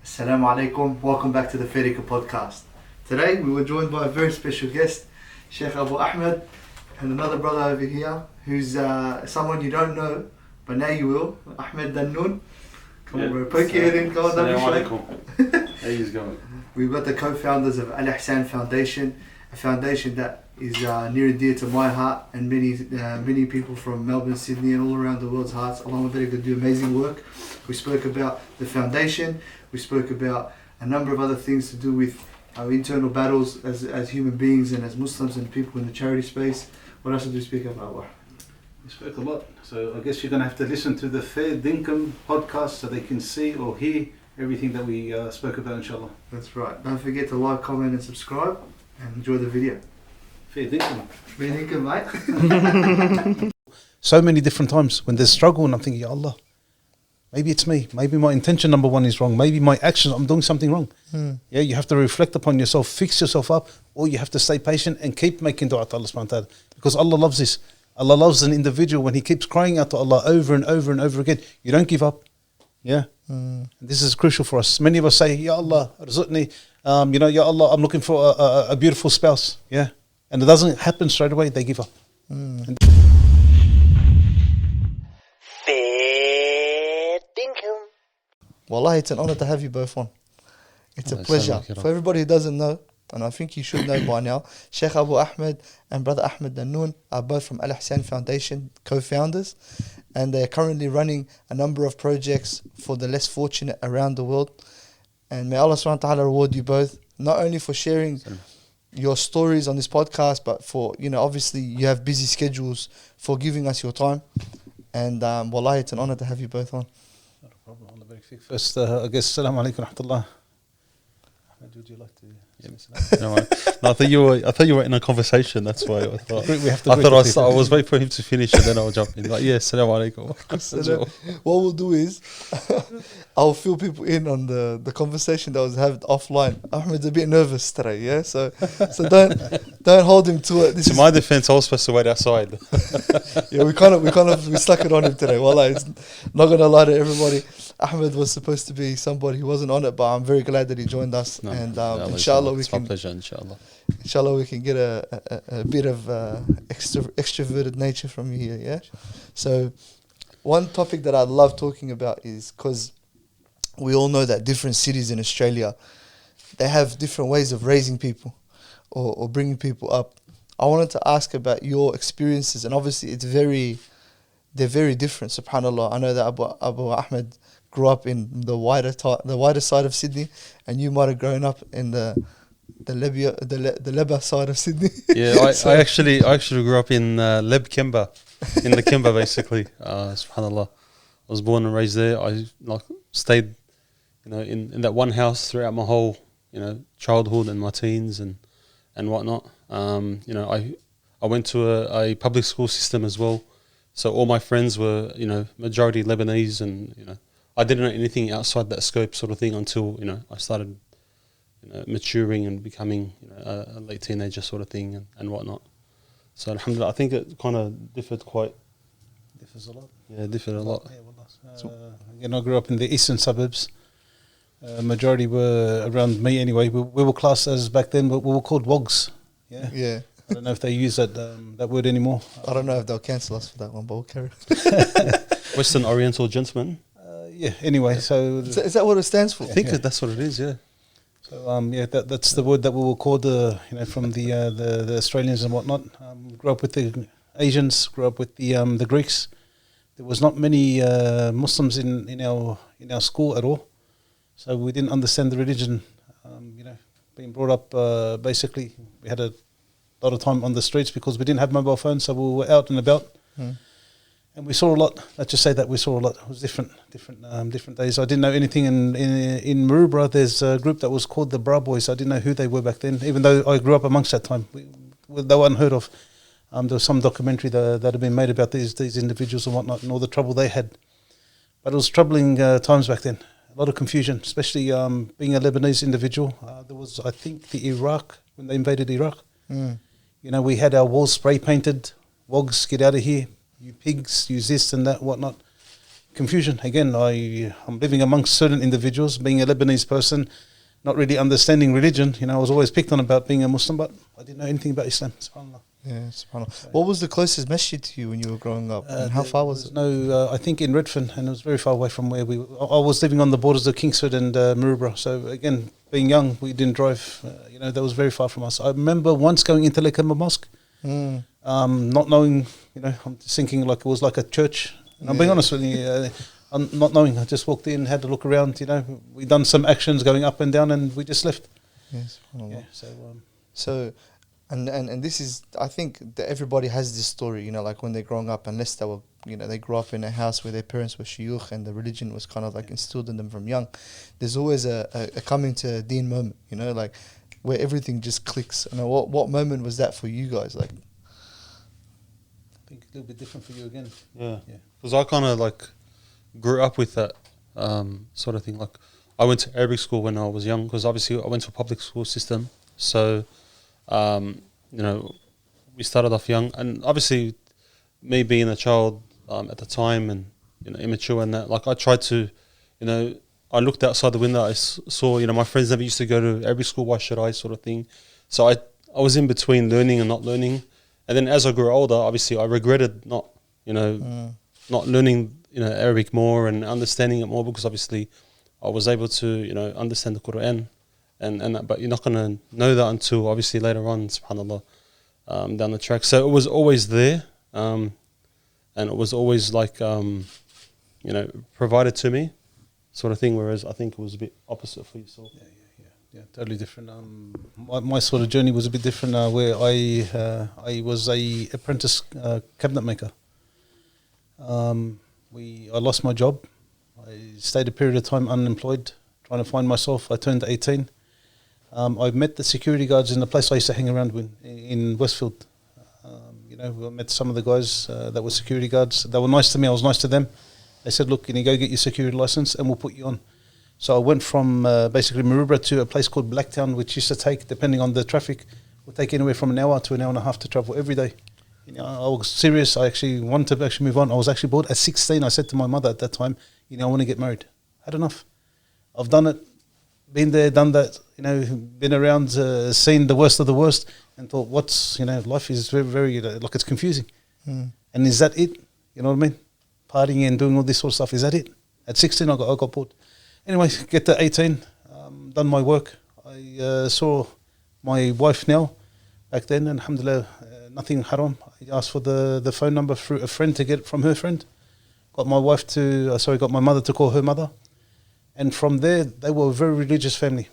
Assalamu alaikum, welcome back to the FAAAAAIIRDINKUM podcast. Today we were joined by a very special guest, Sheikh Ahmed, and another brother over here who's someone you don't know, but now you will, Ahmed Dannoun. Come on bro, poke your head in, go on. Assalamu alaikum. How you going? We've got the Co-Founders of Al-Ihsan Foundation, a foundation that is near and dear to my heart and many people from Melbourne, Sydney and all around the world's hearts. Along with it, do amazing work. We spoke about the foundation, we spoke about a number of other things to do with our internal battles as human beings and as Muslims and people in the charity space. What else did we speak about? We spoke a lot, so I guess you're going to have to listen to the FAAAAIIRDINKUM podcast so they can see or hear everything that we spoke about, inshallah. That's right. Don't forget to like, comment and subscribe and enjoy the video. FAAAAIRDINKUM. FAAAAAIIRDINKUM, mate. So many different times when there's struggle and I'm thinking, Ya Allah, maybe it's me. Maybe my intention number one is wrong. Maybe my actions, I'm doing something wrong. Yeah, you have to reflect upon yourself, fix yourself up, or you have to stay patient and keep making dua to Allah subhanahu wa ta'ala. Because Allah loves this. Allah loves an individual when he keeps crying out to Allah over and over and over again. You don't give up. Yeah. This is crucial for us. Many of us say, Ya Allah, arzuqni, Ya Allah, I'm looking for a beautiful spouse. Yeah. And it doesn't happen straight away, they give up. Wallahi, it's an honor to have you both on. It's a pleasure. For everybody who doesn't know, and I think you should know by now, Sheikh Abu Ahmed and brother Ahmed Dannoun are both from Al-Ihsan Foundation, co-founders, and they're currently running a number of projects for the less fortunate around the world. And may Allah subhanahu wa ta'ala reward you both, not only for sharing your stories on this podcast, but for, obviously you have busy schedules, for giving us your time. And wallahi, it's an honor to have you both on. Not a problem. Allah barik fik. First, I guess, Assalamu alaikum wa rahmatullah. Ahmed, would you like to? No, I thought you were in a conversation. That's why I thought. We have to I was waiting for him to finish and then I'll jump in. Like, yeah, assalamu alaikum. What we'll do is, I'll fill people in on the conversation that was had offline. Ahmed's a bit nervous today, yeah. So don't hold him to it. To my defense, I was supposed to wait outside. Yeah, we stuck it on him today. Wallah, it's not gonna lie to everybody. Ahmed was supposed to be somebody who wasn't on it, but I'm very glad that he joined us. No, and inshallah, it's my pleasure, inshallah. Inshallah, we can get a bit of extroverted nature from you here, yeah? So, one topic that I love talking about is, because we all know that different cities in Australia, they have different ways of raising people or bringing people up. I wanted to ask about your experiences, and obviously they're very different, subhanAllah. I know that Abu Ahmed grew up in the wider side of Sydney, and you might have grown up in the Lebba side of Sydney. Yeah, I actually grew up in Leb Kemba, in the Kemba basically. Subhanallah, I was born and raised there. I stayed, in that one house throughout my whole, childhood and my teens and whatnot. I went to a public school system as well, so all my friends were, majority Lebanese, and I didn't know anything outside that scope sort of thing until I started maturing and becoming a late teenager sort of thing and whatnot. So alhamdulillah, I think it kind of differs a lot. Yeah, differed a lot. I grew up in the eastern suburbs. Majority were around me anyway. We were classed as, back then, we were called wogs. Yeah. I don't know if they use that word anymore. I don't know if they'll cancel us for that one, but we'll carry on. Western Oriental gentleman. Anyway, so is that what it stands for? I think that's what it is, yeah. So that's the word that we were called, from the Australians and whatnot. Grew up with the Asians, grew up with the Greeks. There was not many Muslims in our school at all, so we didn't understand the religion. Being brought up, basically, we had a lot of time on the streets because we didn't have mobile phones, so we were out and about. And we saw a lot. Let's just say that we saw a lot. It was different days. I didn't know anything. In Maroubra, there's a group that was called the Bra Boys. I didn't know who they were back then, even though I grew up amongst that time. They were unheard of. There was some documentary that had been made about these individuals and whatnot and all the trouble they had. But it was troubling times back then. A lot of confusion, especially being a Lebanese individual. There was, I think, the Iraq, when they invaded Iraq. We had our walls spray painted. Wogs, get out of here. You pigs, use this and that, whatnot. confusion. Again, I'm living amongst certain individuals, being a Lebanese person, not really understanding religion. I was always picked on about being a Muslim, but I didn't know anything about Islam. SubhanAllah. Yeah, subhanAllah. What was the closest masjid to you when you were growing up? And how far was it? No, I think in Redfern, and it was very far away from where we were. I was living on the borders of Kingsford and Maroubra. So again, being young, we didn't drive. That was very far from us. I remember once going into Lekamba Mosque, not knowing, I'm just thinking like it was like a church. And I'm being honest with you, not knowing. I just walked in, had a look around, we done some actions going up and down and we just left. Yes, yeah, so and this is, I think that everybody has this story, like when they're growing up, unless they were, they grew up in a house where their parents were shuyukh and the religion was kind of like instilled in them from young. There's always a coming to deen moment, like where everything just clicks. What moment was that for you guys? Like, I think a little bit different for you again. Yeah, because I kind of like grew up with that sort of thing. Like, I went to Arabic school when I was young, because obviously I went to a public school system. So, we started off young, and obviously me being a child at the time and immature and that, like I tried to, I looked outside the window, I saw, my friends never used to go to Arabic school, why should I, sort of thing. So I was in between learning and not learning. And then as I grew older, obviously I regretted not learning, Arabic more and understanding it more, because obviously I was able to, understand the Quran and that, but you're not going to know that until obviously later on, subhanAllah, down the track. So it was always there, and it was always like, provided to me, sort of thing, whereas I think it was a bit opposite for yourself. Yeah, totally different. My sort of journey was a bit different, where I was a apprentice cabinet maker. I lost my job. I stayed a period of time unemployed, trying to find myself. I turned 18. I met the security guards in the place I used to hang around with in Westfield. I met some of the guys that were security guards. They were nice to me. I was nice to them. They said, look, can you go get your security license and we'll put you on. So I went from basically Maroubra to a place called Blacktown, which used to take, depending on the traffic, would take anywhere from an hour to an hour and a half to travel every day. I was serious. I actually wanted to move on. I was actually bored. At 16, I said to my mother at that time, I want to get married. I had enough. I've done it, been there, done that, been around, seen the worst of the worst, and thought, life is very, very, like it's confusing. And is that it? You know what I mean? Partying and doing all this sort of stuff, is that it? At 16, I got bored. Anyway, get to 18, done my work. I saw my wife now, back then, and alhamdulillah, nothing haram. I asked for the phone number through a friend to get it from her friend. Got my mother to call her mother. And from there, they were a very religious family.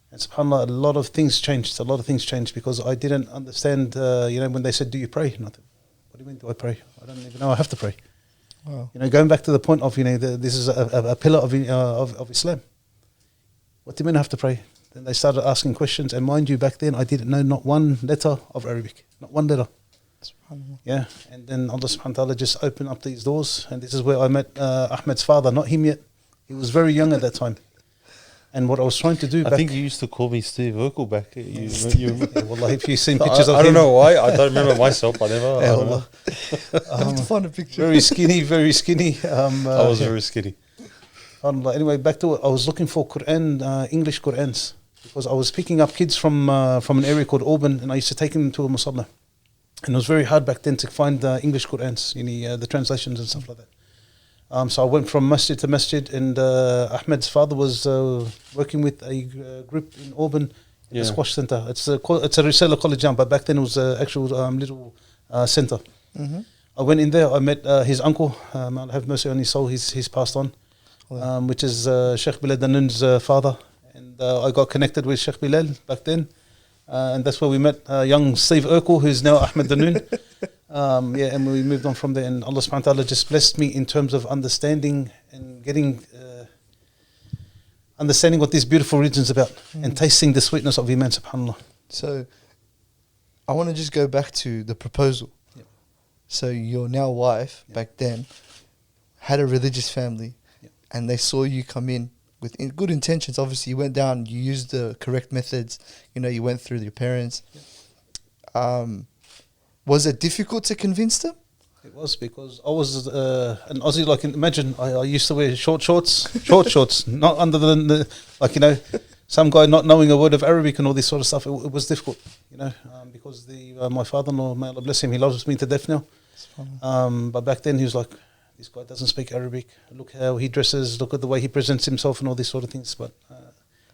And subhanAllah, a lot of things changed because I didn't understand, when they said, do you pray? And I thought, what do you mean, do I pray? I don't even know I have to pray. Wow. Going back to the point of, this is a pillar of Islam. What do you mean I have to pray? Then they started asking questions. And mind you, back then, I didn't know not one letter of Arabic. Not one letter. Yeah. And then Allah subhanahu wa ta'ala just opened up these doors. And this is where I met Ahmed's father, not him yet. He was very young at that time. And what I was trying to do I think you used to call me Steve Urkel back. You Wallahi, if you've seen pictures of him. I don't know why. I don't remember myself. I never. I have to find a picture. Very skinny, very skinny. I was very skinny. Anyway, back to it. I was looking for Quran, English Qurans, because I was picking up kids from an area called Auburn, and I used to take them to a musalla. And it was very hard back then to find English Qurans, the translations and stuff like that. So I went from masjid to masjid, and Ahmed's father was working with a group in Auburn, in the squash center. It's a reseller college now, but back then it was an actual little center. Mm-hmm. I went in there. I met his uncle. I'll have mercy on his soul. He's passed on, which is Sheikh Bilal Dannoun's father, and I got connected with Sheikh Bilal back then, and that's where we met young Steve Urkel, who's now Ahmed Dannoun. And we moved on from there, and Allah subhanahu wa ta'ala just blessed me in terms of understanding and getting understanding what this beautiful religion is about, and tasting the sweetness of Iman, subhanAllah. So I want to just go back to the proposal. Yep. So your now wife, back then, had a religious family, and they saw you come in with good intentions. Obviously, you went down, you used the correct methods, you went through your parents. Was it difficult to convince them? It was because I was an Aussie. Like, imagine I used to wear short shorts, not under the like, you know, some guy not knowing a word of Arabic and all this sort of stuff. It was difficult, you know, because my father-in-law, may Allah bless him, he loves me to death now. But back then he was like, this guy doesn't speak Arabic. Look how he dresses. Look at the way he presents himself and all these sort of things. But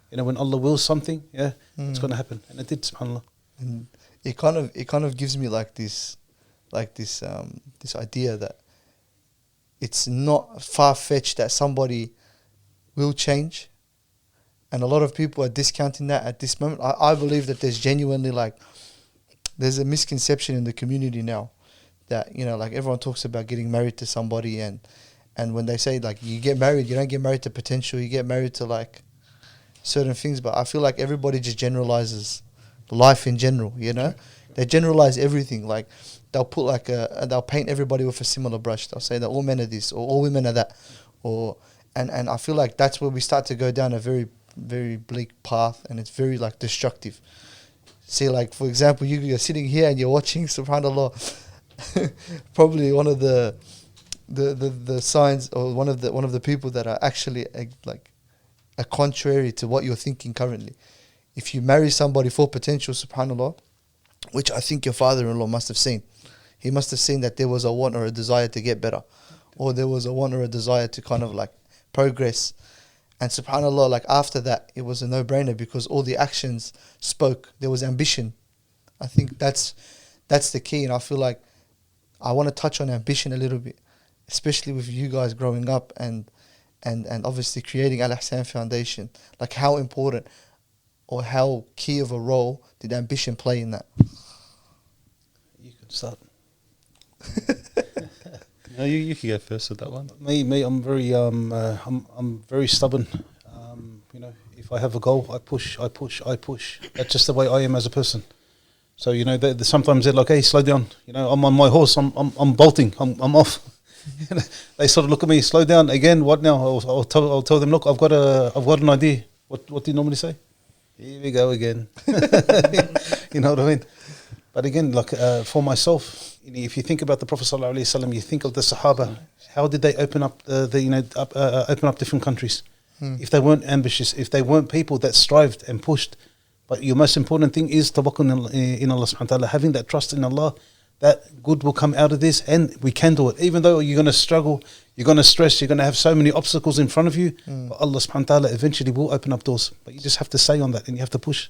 you know, when Allah wills something, it's going to happen, and it did. SubhanAllah. And it kind of gives me this idea that it's not far-fetched that somebody will change, and a lot of people are discounting that at this moment. I believe that there's genuinely there's a misconception in the community now that, you know, like everyone talks about getting married to somebody, and when they say like you get married, you don't get married to potential, you get married to like certain things. But I feel like everybody just generalizes life in general, you know. They generalize everything. Like they'll put they'll paint everybody with a similar brush. They'll say that all men are this or all women are that, and I feel like that's where we start to go down a very, very bleak path, and it's very destructive. See, like for example, you're sitting here and you're watching, subhanallah, probably one of the signs, or one of the people that are actually a contrary to what you're thinking currently. If you marry somebody for potential, subhanallah, which I think your father-in-law must have seen. He must have seen that there was a want or a desire to get better, or there was a want or a desire to kind of progress. And subhanallah, after that, it was a no-brainer because all the actions spoke. There was ambition. I think that's the key. And I feel like I want to touch on ambition a little bit, especially with you guys growing up and obviously creating Al-Ihsan Foundation. Like how important or how key of a role did ambition play in that? You could start. No, you can go first with that one. Me, I'm very I'm very stubborn. You know, if I have a goal, I push. That's just the way I am as a person. So you know, sometimes they're like, "Hey, slow down." You know, I'm on my horse. I'm bolting. I'm off. They sort of look at me, slow down again. What now? I'll tell them, look, I've got an idea. What do you normally say? Here we go again. You know what I mean? But again, for myself, if you think about the Prophet sallallahu alaihi wasallam, you think of the Sahaba. How did they open up open up different countries? If they weren't ambitious, if they weren't people that strived and pushed. But your most important thing is tawakkul in Allah subhanahu wa ta'ala, having that trust in Allah, that good will come out of this, and we can do it. Even though you're going to struggle, you're going to stress, you're going to have so many obstacles in front of you, but Allah subhanahu wa ta'ala eventually will open up doors. But you just have to stay on that, and you have to push.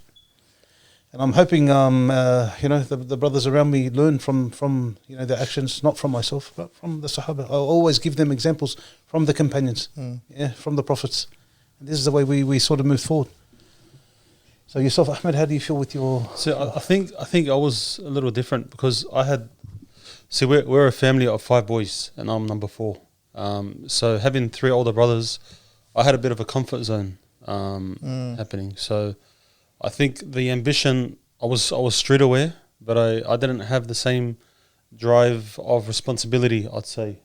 And I'm hoping, you know, the brothers around me learn from you know, their actions, not from myself, but from the Sahaba. I always give them examples from the companions, from the Prophets. And this is the way we sort of move forward. So yourself, Ahmed, how do you feel with your? So I think I was a little different because I had. See, we're a family of 5 boys, and I'm number 4. So having 3 older brothers, I had a bit of a comfort zone happening. So I think the ambition, I was street aware, but I didn't have the same drive of responsibility, I'd say,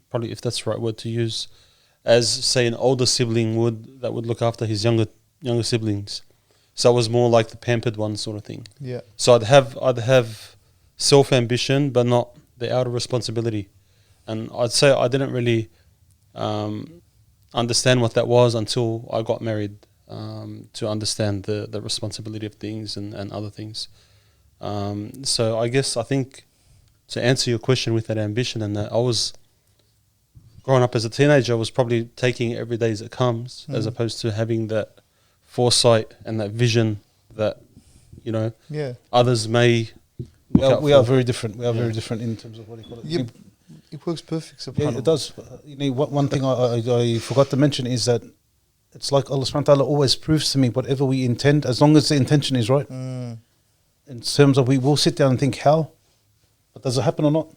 probably if that's the right word to use, as say an older sibling that would look after his younger siblings. So I was more like the pampered one sort of thing. Yeah. So I'd have self-ambition, but not the outer responsibility. And I'd say I didn't really understand what that was until I got married, to understand the responsibility of things and other things. So I think to answer your question with that ambition, and that I was growing up as a teenager, I was probably taking it every day as it comes, as opposed to having that foresight and that vision that, you know, others may we are very different. We are very different in terms of what do you call it. It works perfect. Yeah, it does. You know, one thing I forgot to mention is that it's like Allah subhanahu wa ta'ala always proves to me whatever we intend, as long as the intention is right. In terms of, we will sit down and think how, but does it happen or not?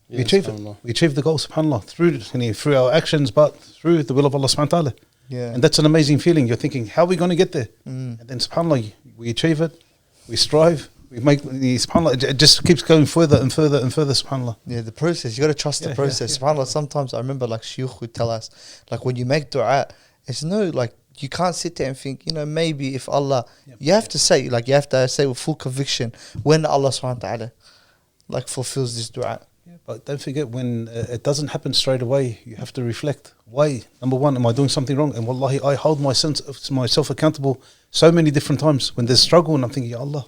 We achieve it. We achieve the goal, subhanAllah, through our actions, but through the will of Allah subhanahu wa ta'ala. Yeah. And that's an amazing feeling. You're thinking, how are we going to get there? And then subhanAllah, we achieve it, we strive, we make, subhanAllah, it just keeps going further and further and further, subhanAllah. Yeah, the process, you got to trust the process. SubhanAllah, sometimes I remember Sheikh would tell us, when you make dua, it's you can't sit there and think, you know, maybe if Allah, you have to say, you have to say with full conviction when Allah subhanahu wa ta'ala fulfills this dua. Yeah, but don't forget, when it doesn't happen straight away, you have to reflect. Why? Number one, am I doing something wrong? And wallahi, I hold myself accountable so many different times when there's struggle, and I'm thinking, Ya Allah,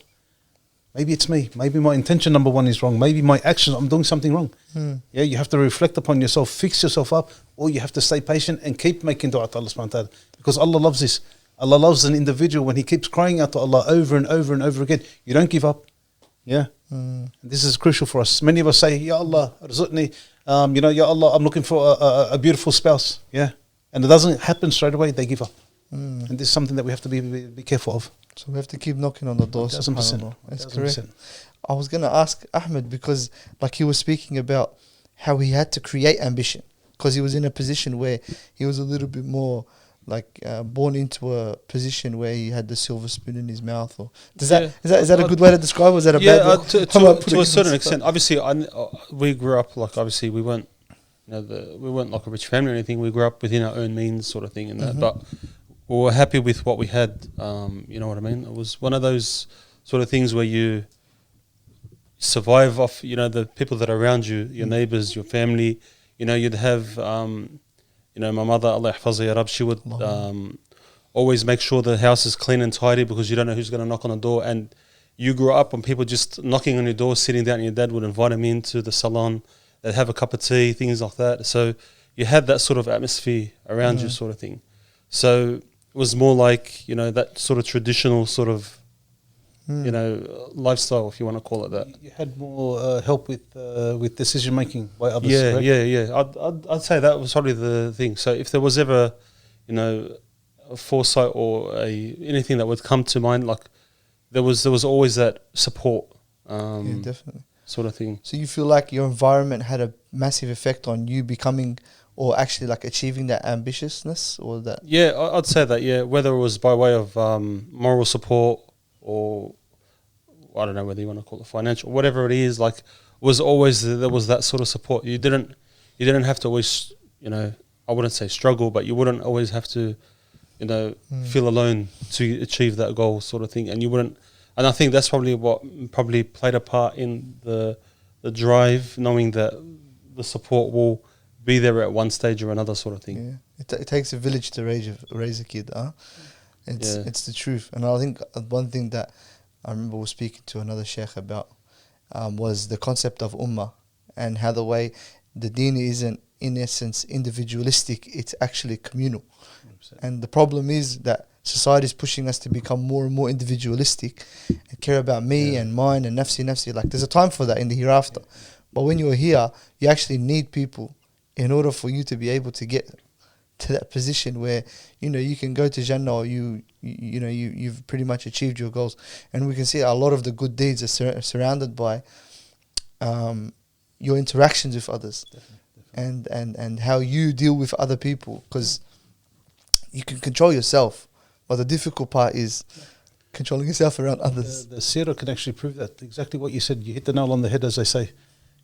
maybe it's me. Maybe my intention, number one, is wrong. Maybe my actions, I'm doing something wrong. Yeah, you have to reflect upon yourself, fix yourself up, or you have to stay patient and keep making dua to Allah subhanahu wa ta'ala. Because Allah loves this. Allah loves an individual when he keeps crying out to Allah over and over and over again. You don't give up. Yeah. This is crucial for us. Many of us say, Ya Allah, arzuqni, Ya Allah, I'm looking for a beautiful spouse. Yeah. And it doesn't happen straight away, they give up. And this is something that we have to be careful of. So we have to keep knocking on the door. 1000%. That's correct. I was going to ask Ahmed, because like he was speaking about how he had to create ambition, because he was in a position where he was a little bit more like born into a position where he had the silver spoon in his mouth. Or is that a good way to describe? Or is that a bad way? To a certain extent. Obviously, we grew up like, obviously we weren't, we weren't like a rich family or anything. We grew up within our own means, sort of thing, and that. But we were happy with what we had. You know what I mean? It was one of those sort of things where you survive off, the people that are around you, your neighbors, your family. You'd have. My mother, Allah yahfazha ya Rab, she would always make sure the house is clean and tidy, because you don't know who's going to knock on the door. And you grew up on people just knocking on your door, sitting down, and your dad would invite them into the salon. They'd have a cup of tea, things like that. So you had that sort of atmosphere around you, sort of thing. So it was more like, that sort of traditional sort of, lifestyle, if you want to call it that. You had more help with decision making by others. Yeah. I'd say that was probably the thing. So if there was ever, a foresight or anything that would come to mind, like there was always that support. Definitely. Sort of thing. So you feel like your environment had a massive effect on you becoming, or actually like achieving that ambitiousness, or that? Yeah, I'd say that. Yeah, whether it was by way of moral support, or I don't know whether you want to call it financial, whatever it is, like was always there was that sort of support. You didn't have to always, I wouldn't say struggle, but you wouldn't always have to, feel alone to achieve that goal, sort of thing. And you wouldn't, and I think that's probably what played a part in the drive, knowing that the support will be there at one stage or another, sort of thing. Yeah, it takes a village to raise a kid, huh? It's the truth. And I think one thing that I remember was speaking to another sheikh about was the concept of ummah, and how the way the deen isn't in essence individualistic, it's actually communal. 100%. And the problem is that society is pushing us to become more and more individualistic and care about me and mine and nafsi. Like there's a time for that in the hereafter. But when you're here, you actually need people in order for you to be able to get to that position where you can go to Jannah, or you've pretty much achieved your goals. And we can see a lot of the good deeds are surrounded by your interactions with others. Definitely. And how you deal with other people, because you can control yourself, but the difficult part is controlling yourself around others. The seerah can actually prove that. Exactly what you said. You hit the nail on the head, as they say.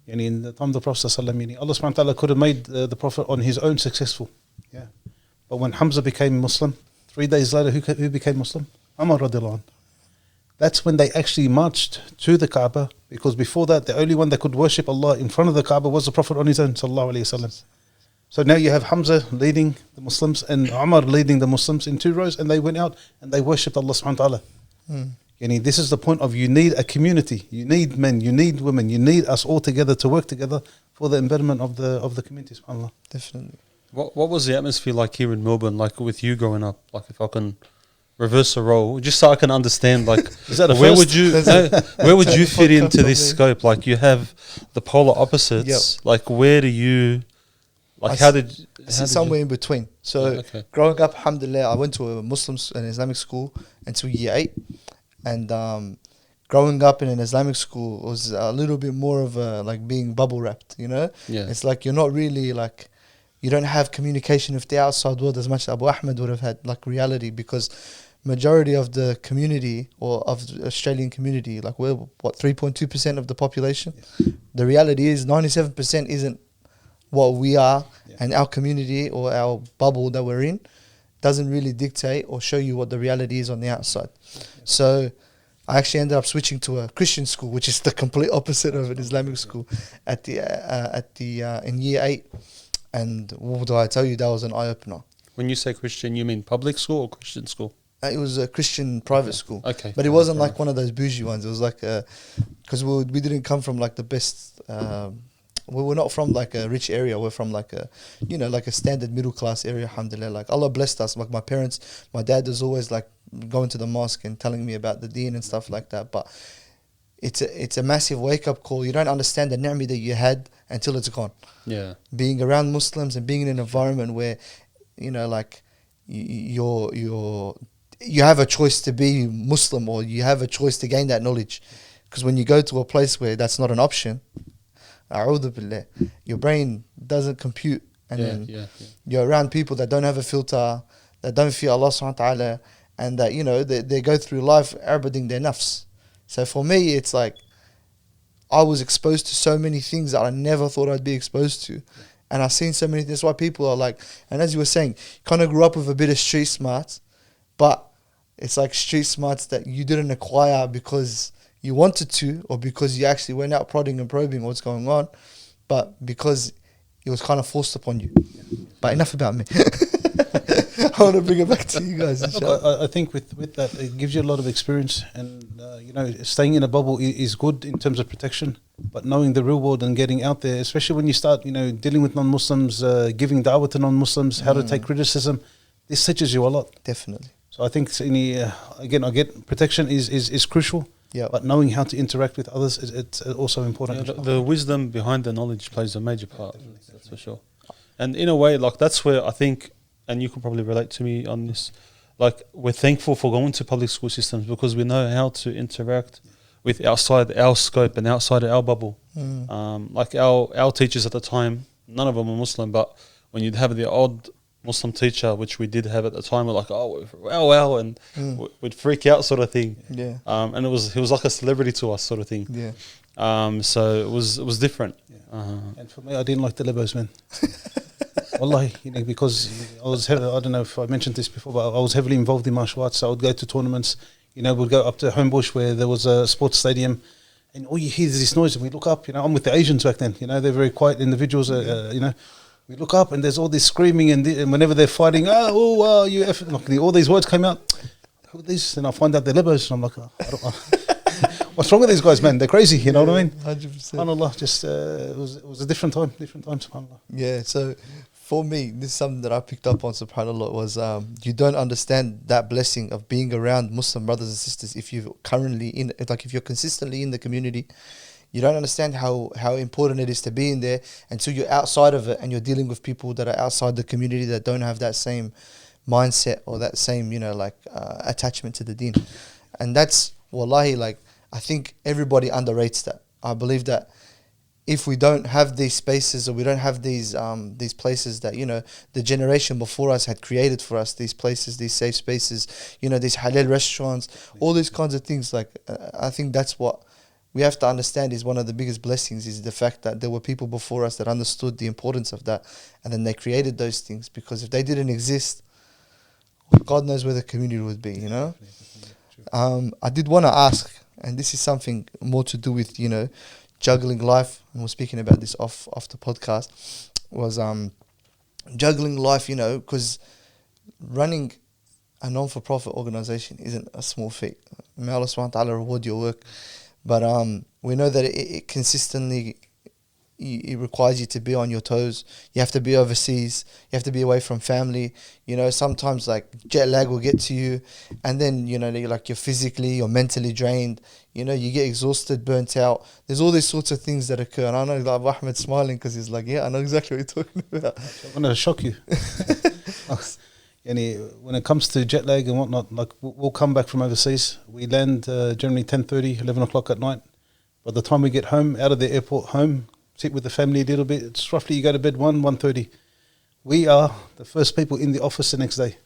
In the time of the Prophet ﷺ, Allah subhanahu wa ta'ala could have made the Prophet on his own successful. Yeah. But when Hamza became Muslim, 3 days later, who became Muslim? Umar radiallahu anh. That's when they actually marched to the Kaaba, because before that, the only one that could worship Allah in front of the Kaaba was the Prophet on his own, sallallahu alayhi wasallam. So now you have Hamza leading the Muslims and Umar leading the Muslims in 2 rows, and they went out and they worshipped Allah subhanahu wa ta'ala. This is the point of, you need a community, you need men, you need women, you need us all together to work together for the embedment of the community, subhanAllah. Definitely. What was the atmosphere like here in Melbourne, like with you growing up? Like, if I can reverse a role, just so I can understand, like, is that where would you fit into this scope? Like, you have the polar opposites. Like, where do you, like, how did somewhere in between. So growing up, alhamdulillah, I went to a Muslim and Islamic school until year 8, and growing up in an Islamic school was a little bit more of a, like, being bubble wrapped, It's like you're not really, like, you don't have communication with the outside world as much as Abu Ahmed would have had, like, reality, because majority of the community, or of the Australian community, like, we're 3.2% of the population. The reality is 97% isn't what we are, and our community or our bubble that we're in doesn't really dictate or show you what the reality is on the outside. So I actually ended up switching to a Christian school, which is the complete opposite of an Islamic school, in year 8. And what do I tell you? That was an eye opener. When you say Christian, you mean public school or Christian school? It was a Christian private school. Okay. But it wasn't like one of those bougie ones. It was like, because we didn't come from like the best, we were not from like a rich area. We're from like a, like a standard middle class area, alhamdulillah. Like Allah blessed us. Like my parents, my dad was always like going to the mosque and telling me about the deen and stuff like that. But it's a massive wake up call. You don't understand the ni'mah that you had until it's gone. Yeah. Being around Muslims and being in an environment where, like you have a choice to be Muslim, or you have a choice to gain that knowledge. Because when you go to a place where that's not an option, a'udhu billah, your brain doesn't compute. And then you're around people that don't have a filter, that don't fear Allah subhanahu wa ta'ala, and that, they go through life abiding their nafs. So for me, it's like, I was exposed to so many things that I never thought I'd be exposed to. And I've seen so many things. That's why people are like, and as you were saying, kind of grew up with a bit of street smarts, but it's like street smarts that you didn't acquire because you wanted to, or because you actually went out prodding and probing what's going on, but because it was kind of forced upon you. But enough about me. I want to bring it back to you guys. Look, I think with that, it gives you a lot of experience, and staying in a bubble is good in terms of protection, but knowing the real world and getting out there, especially when you start dealing with non-Muslims, giving da'wah to non-Muslims, how to take criticism, this teaches you a lot. Definitely. So I think again, I get protection is crucial. Yeah. But knowing how to interact with others it's also important. Yeah, the wisdom behind the knowledge plays a major part. That's for sure. And in a way, like that's where I think, and you could probably relate to me on this, like we're thankful for going to public school systems because we know how to interact with outside our scope and outside our bubble. Like our teachers at the time, none of them were Muslim, but when you'd have the odd Muslim teacher, which we did have at the time, we're like, oh, wow, and we'd freak out, sort of thing. Yeah. And he was like a celebrity to us, sort of thing. Yeah. So it was different. Yeah. And for me, I didn't like the libos, man. Wallahi, because I was I don't know if I mentioned this before, but I was heavily involved in martial arts. So I would go to tournaments. We'd go up to Homebush where there was a sports stadium, and all you hear is this noise, and we look up. I'm with the Asians back then. They're very quiet individuals. We look up and there's all this screaming, and whenever they're fighting, you effing, all these words came out. Who are these? And I find out they're libos, and I'm like, I don't know. What's wrong with these guys, man? They're crazy, you know what I mean? 100%. SubhanAllah, just it was a different time, SubhanAllah. Yeah, so for me, this is something that I picked up on, SubhanAllah, was you don't understand that blessing of being around Muslim brothers and sisters if you're if you're consistently in the community. You don't understand how important it is to be in there until you're outside of it and you're dealing with people that are outside the community that don't have that same mindset or that same, attachment to the deen. And that's, wallahi, I think everybody underrates that. I believe that if we don't have these spaces, or we don't have these places that, the generation before us had created for us, these places, these safe spaces, these halal restaurants, all these kinds of things, I think that's what we have to understand is one of the biggest blessings, is the fact that there were people before us that understood the importance of that, and then they created those things, because if they didn't exist, God knows where the community would be, I did want to ask, and this is something more to do with, juggling life, and we're speaking about this off the podcast, was juggling life, because running a non-for-profit organization isn't a small feat. May Allah subhanahu wa ta'ala reward your work. But we know that it consistently, it requires you to be on your toes. You have to be overseas. You have to be away from family. Sometimes jet lag will get to you, and then you're physically or mentally drained. You get exhausted, burnt out. There's all these sorts of things that occur. And I know Ahmed smiling because he's like, yeah, I know exactly what you're talking about. I'm gonna shock you. When it comes to jet lag and whatnot, we'll come back from overseas. We land generally 10:30, 11 o'clock at night. By the time we get home, out of the airport home, sit with the family a little bit, it's roughly you go to bed 1:30. We are the first people in the office the next day.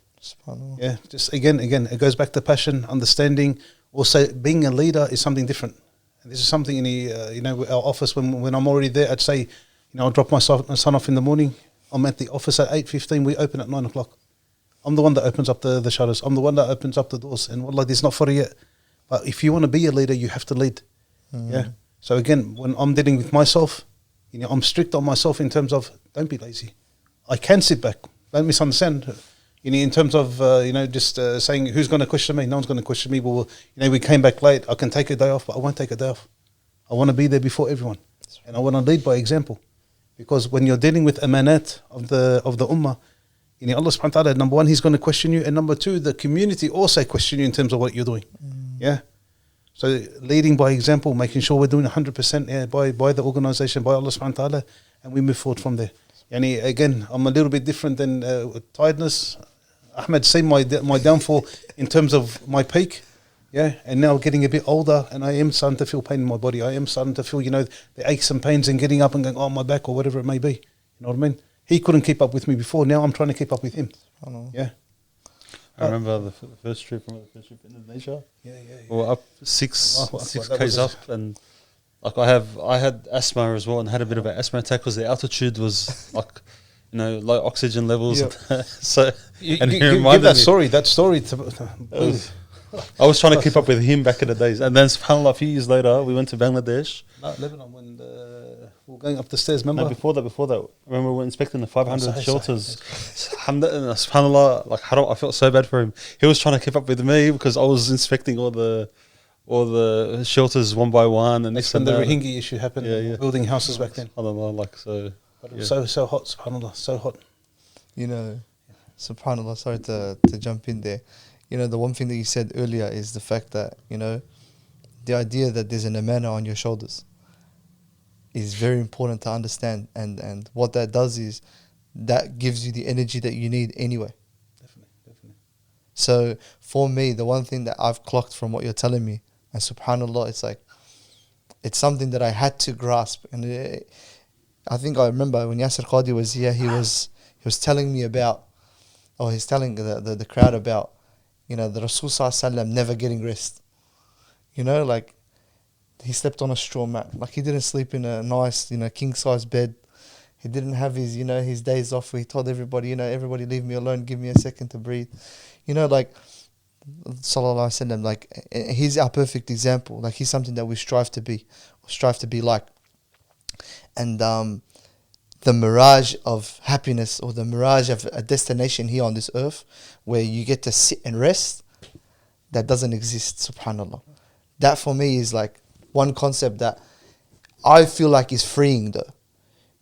Yeah, just again, it goes back to passion, understanding. Also, being a leader is something different. And this is something in our office, when I'm already there, I'd say, I'll drop my son off in the morning. I'm at the office at 8:15, we open at 9 o'clock. I'm the one that opens up the shutters. I'm the one that opens up the doors. And wallah, there's not for yet. But if you want to be a leader, you have to lead. Yeah. So again, when I'm dealing with myself, I'm strict on myself in terms of don't be lazy. I can sit back. Don't misunderstand. In terms of just saying who's going to question me. No one's going to question me. Well, we came back late. I can take a day off, but I won't take a day off. I want to be there before everyone, and I want to lead by example. Because when you're dealing with amanat of the ummah, Allah subhanahu wa ta'ala, number one, He's going to question you, and number two, the community also question you in terms of what you're doing. Yeah. So leading by example, making sure we're doing 100% by the organisation, by Allah subhanahu wa ta'ala, and we move forward from there. Again, I'm a little bit different than tiredness. Ahmed seen my downfall in terms of my peak. Yeah, and now getting a bit older, and I am starting to feel pain in my body. I am starting to feel, the aches and pains and getting up and going, my back or whatever it may be. You know what I mean? He couldn't keep up with me before. Now I'm trying to keep up with him. Yeah. I remember the first trip in Indonesia. Yeah. We were up six k's up, and like I had asthma as well, and had a bit of an asthma attack because the altitude was like, low oxygen levels. Yep. So you and he give reminded that story. I was trying to keep up with him back in the days, and then subhanAllah, a few years later, we went to Bangladesh. No, Lebanon, when we were going up the stairs, remember? No, before that, I remember we were inspecting the 500 shelters. SubhanAllah, like I felt so bad for him. He was trying to keep up with me because I was inspecting all the shelters one by one, and that's when the Rohingya issue happened. Yeah. Building houses back then. I don't know, like so. But it was so hot, SubhanAllah, so hot. SubhanAllah. Sorry to jump in there. The one thing that you said earlier is the fact that, the idea that there's an amana on your shoulders is very important to understand. And what that does is that gives you the energy that you need anyway. Definitely. So for me, the one thing that I've clocked from what you're telling me, and SubhanAllah, it's like, it's something that I had to grasp. And I think I remember when Yasser Qadi was here, he was telling me about, he's telling the crowd about, the Rasul ﷺ never getting rest. Like he slept on a straw mat. Like he didn't sleep in a nice, king size bed. He didn't have his, his days off where he told everybody, everybody leave me alone, give me a second to breathe. Like Sallallahu Alaihi Wasallam, like he's our perfect example. Like he's something that we strive to be like. And the mirage of happiness, or the mirage of a destination here on this earth where you get to sit and rest, that doesn't exist, SubhanAllah. That for me is like one concept that I feel like is freeing though.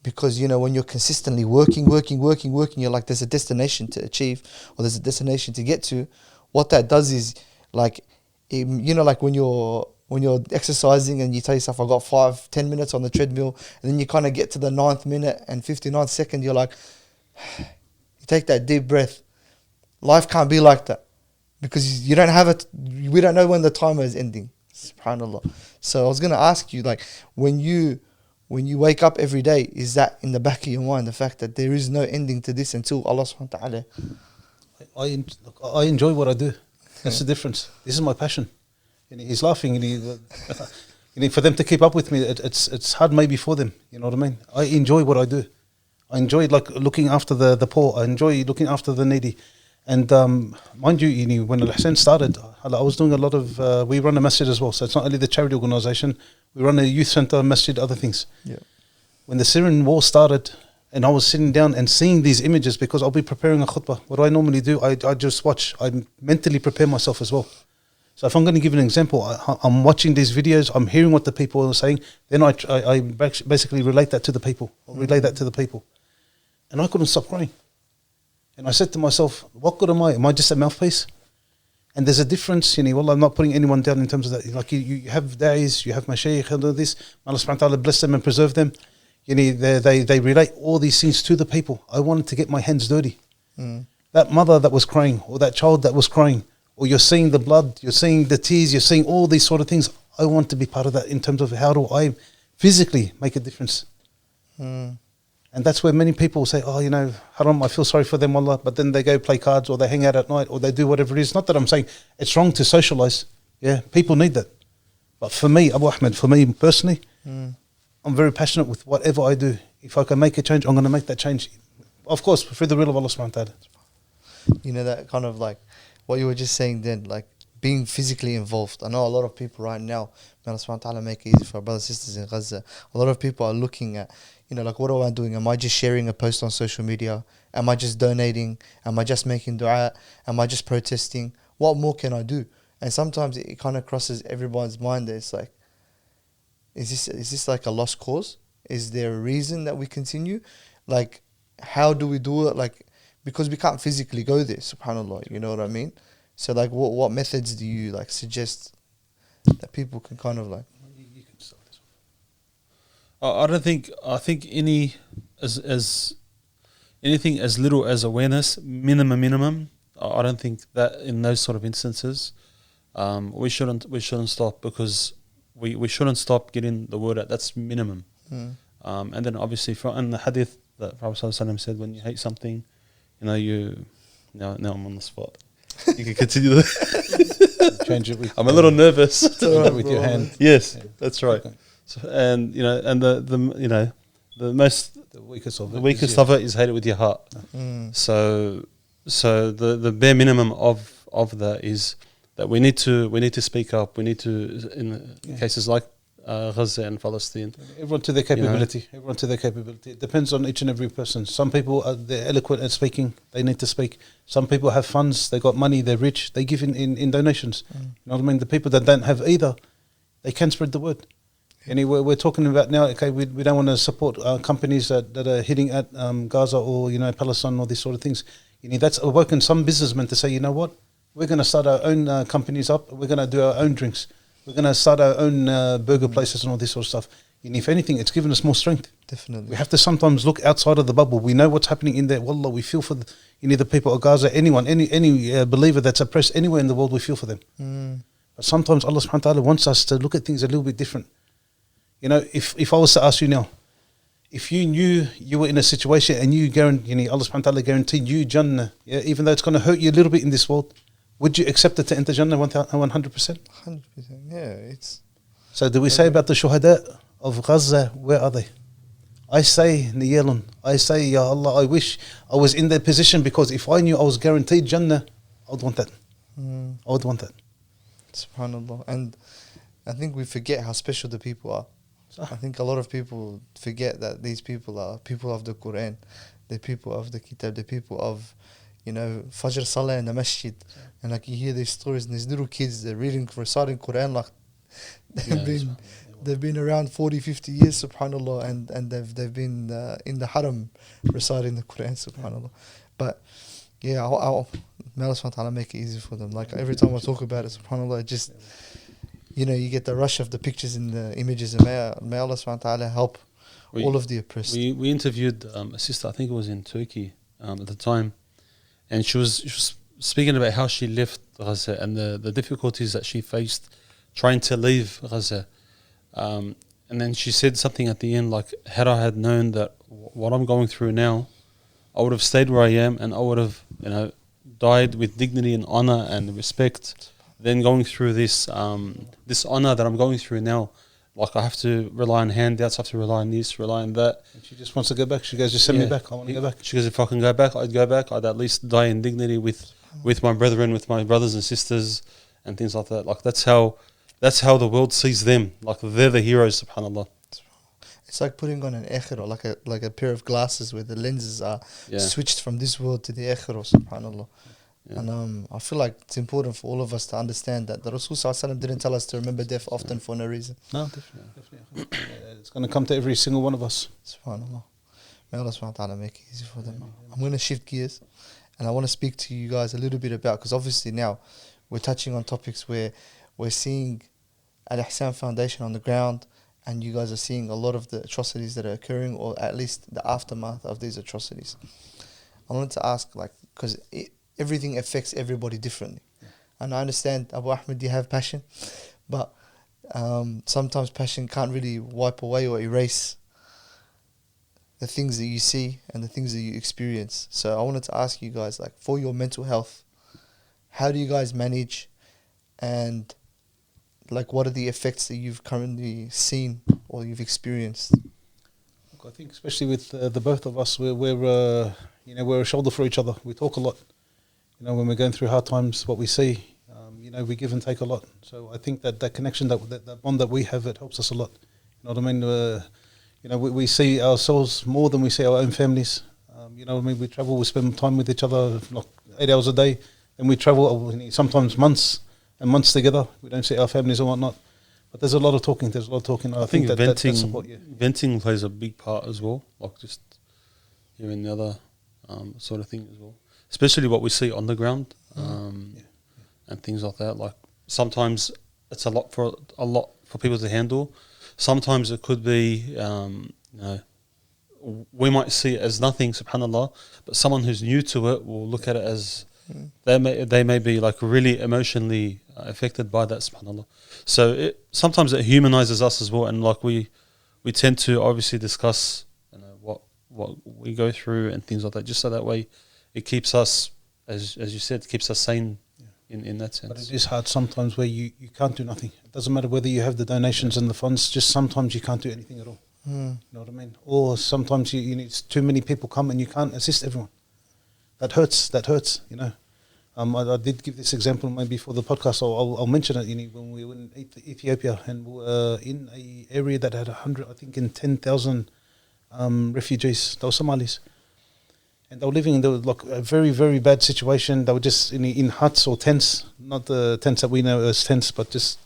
Because, when you're consistently working, you're like, there's a destination to achieve, or there's a destination to get to. What that does is like, like when you're exercising and you tell yourself, I got 5-10 minutes on the treadmill, and then you kind of get to the 9th minute and 59th second, you're like, you take that deep breath. Life can't be like that, because you don't have it. We don't know when the timer is ending. SubhanAllah. So I was going to ask you, like, when you wake up every day, is that in the back of your mind, the fact that there is no ending to this until Allah subhanahu wa ta'ala? I enjoy what I do. That's the difference. This is my passion. He's laughing, and for them to keep up with me, it's hard maybe for them. You know what I mean? I enjoy what I do. I enjoy like looking after the poor. I enjoy looking after the needy. And mind you, when Al-Ihsan started, I was doing a lot of. We run a masjid as well, so it's not only the charity organisation. We run a youth centre, masjid, other things. Yeah. When the Syrian war started, and I was sitting down and seeing these images, because I'll be preparing a khutbah. What do I normally do? I just watch. I mentally prepare myself as well. So if I'm going to give an example, I'm watching these videos, I'm hearing what the people are saying, then I basically relate that to the people, or relay that to the people. And I couldn't stop crying. And I said to myself, what good am I? Am I just a mouthpiece? And there's a difference, well, I'm not putting anyone down in terms of that. Like you have da'is, you have mashaykh, and all this. Allah subhanahu wa ta'ala bless them and preserve them. They relate all these things to the people. I wanted to get my hands dirty. That mother that was crying, or that child that was crying, or you're seeing the blood, you're seeing the tears, you're seeing all these sort of things. I want to be part of that in terms of how do I physically make a difference. And that's where many people say, haram, I feel sorry for them, Allah, but then they go play cards, or they hang out at night, or they do whatever it is. Not that I'm saying it's wrong to socialise. Yeah, people need that. But for me, Abu Ahmed, for me personally, I'm very passionate with whatever I do. If I can make a change, I'm going to make that change. Of course, through the will of Allah subhanahu wa ta'ala. That kind of like, what you were just saying then, like being physically involved. I know a lot of people right now, may Allah subhanahu wa ta'ala make it easy for our brothers and sisters in Gaza. A lot of people are looking at, like, what am I doing? Am I just sharing a post on social media? Am I just donating? Am I just making dua? Am I just protesting? What more can I do? And sometimes it kind of crosses everyone's mind that it's like, is this like a lost cause? Is there a reason that we continue? Like, how do we do it? Like, because we can't physically go there, subhanAllah, you know what I mean? So, like, what methods do you, like, suggest that people can kind of, like... You can start this one. I think anything as little as awareness, minimum. I don't think that in those sort of instances, we shouldn't stop, because we shouldn't stop getting the word out. That's minimum. And then obviously in the hadith that Prophet ﷺ said, when you hate something, now I'm on the spot. You can continue. Change it with. I'm a little nervous. Change it with your hand. Yes, Yeah. that's right. Okay. So, and the weakest of it is hate it with your heart. So the bare minimum of that is that we need to speak up. We need to, in cases like Gaza and Palestine. Everyone to their capability. Everyone to their capability. It depends on each and every person. Some people they're eloquent at speaking. They need to speak. Some people have funds. They got money. They're rich. They give in donations. You know what I mean? The people that don't have either, they can spread the word. Anyway, we're talking about now. Okay, we don't want to support companies that are hitting at Gaza or Palestine or these sort of things. That's awoken some businessmen to say, you know what, we're going to start our own companies up. We're going to do our own drinks. We're going to start our own burger places and all this sort of stuff. And if anything, it's given us more strength. Definitely. We have to sometimes look outside of the bubble. We know what's happening in there. Wallah, we feel for the people of Gaza, anyone, any believer that's oppressed anywhere in the world, we feel for them. But sometimes Allah subhanahu wa ta'ala wants us to look at things a little bit different. If I was to ask you now, if you knew you were in a situation and you guarantee, Allah subhanahu wa ta'ala guaranteed you Jannah, even though it's going to hurt you a little bit in this world, would you accept it to enter Jannah 100%? 100%, yeah. So do we say about the shuhada of Gaza, where are they? I say, Niyalun, I say, Ya Allah, I wish I was in their position, because if I knew I was guaranteed Jannah, I would want that. I would want that. SubhanAllah. And I think we forget how special the people are. I think a lot of people forget that these people are people of the Quran, the people of the Kitab, the people of, Fajr Salah in the Masjid. And like you hear these stories, and these little kids, they're reciting Quran like they've been around 40, 50 years, subhanAllah, and they've been in the haram reciting the Quran, subhanAllah. But may Allah subhanahu wa ta'ala make it easy for them. Like every time I talk about it, subhanAllah, it just, you get the rush of the pictures and the images, and may Allah subhanahu wa ta'ala help all of the oppressed. We interviewed a sister, I think it was in Turkey at the time, and she was speaking about how she left Gaza and the difficulties that she faced trying to leave Gaza. And then she said something at the end like, had I had known that what I'm going through now, I would have stayed where I am, and I would have died with dignity and honor and respect. Then going through this honor that I'm going through now, like I have to rely on handouts, I have to rely on this, rely on that. And she just wants to go back. She goes, just send me back. I want to go back. She goes, if I can go back, I'd go back. I'd at least die in dignity with my brethren, with my brothers and sisters, and things like that. Like that's how the world sees them. Like they're the heroes, subhanAllah. It's like putting on an akhirah, like a pair of glasses where the lenses are switched from this world to the akhirah, subhanAllah. Yeah. And I feel like it's important for all of us to understand that the Rasul ﷺ didn't tell us to remember death often for no reason. No, definitely. It's going to come to every single one of us. SubhanAllah. May Allah subhanahu wa ta'ala make it easy for them. I'm going to shift gears, and I want to speak to you guys a little bit about, because obviously now we're touching on topics where we're seeing Al-Ihsan Foundation on the ground, and you guys are seeing a lot of the atrocities that are occurring, or at least the aftermath of these atrocities. I wanted to ask, because everything affects everybody differently. And I understand, Abu Ahmed, you have passion, but sometimes passion can't really wipe away or erase the things that you see and the things that you experience. So I wanted to ask you guys, for your mental health, how do you guys manage, and what are the effects that you've currently seen or you've experienced? I think especially with the both of us, we're a shoulder for each other. We talk a lot. When we're going through hard times, what we see, we give and take a lot. So I think that connection, that bond that we have, it helps us a lot. You know what I mean? We see ourselves more than we see our own families. We travel, we spend time with each other, like 8 hours a day, and we travel sometimes months and months together. We don't see our families or whatnot. But there's a lot of talking. I think that venting, support, venting plays a big part as well, like just hearing the other sort of thing as well. Especially what we see on the ground and things like that. Like sometimes it's a lot for people to handle. Sometimes it could be, we might see it as nothing, subhanallah, but someone who's new to it will look at it as they may be like really emotionally affected by that, subhanallah. So sometimes it humanizes us as well, and like we tend to obviously discuss what we go through and things like that, just so that way it keeps us, as you said, keeps us sane in that sense. But it is hard sometimes where you can't do nothing. It doesn't matter whether you have the donations and the funds, just sometimes you can't do anything at all. You know what I mean? Or sometimes you need too many people come and you can't assist everyone. That hurts, I did give this example maybe for the podcast, so I'll mention it. When we were in Ethiopia and we were in an area that had 10,000 refugees, they were Somalis. And they were living in like a very, very bad situation. They were just in huts or tents, not the tents that we know as tents, but just,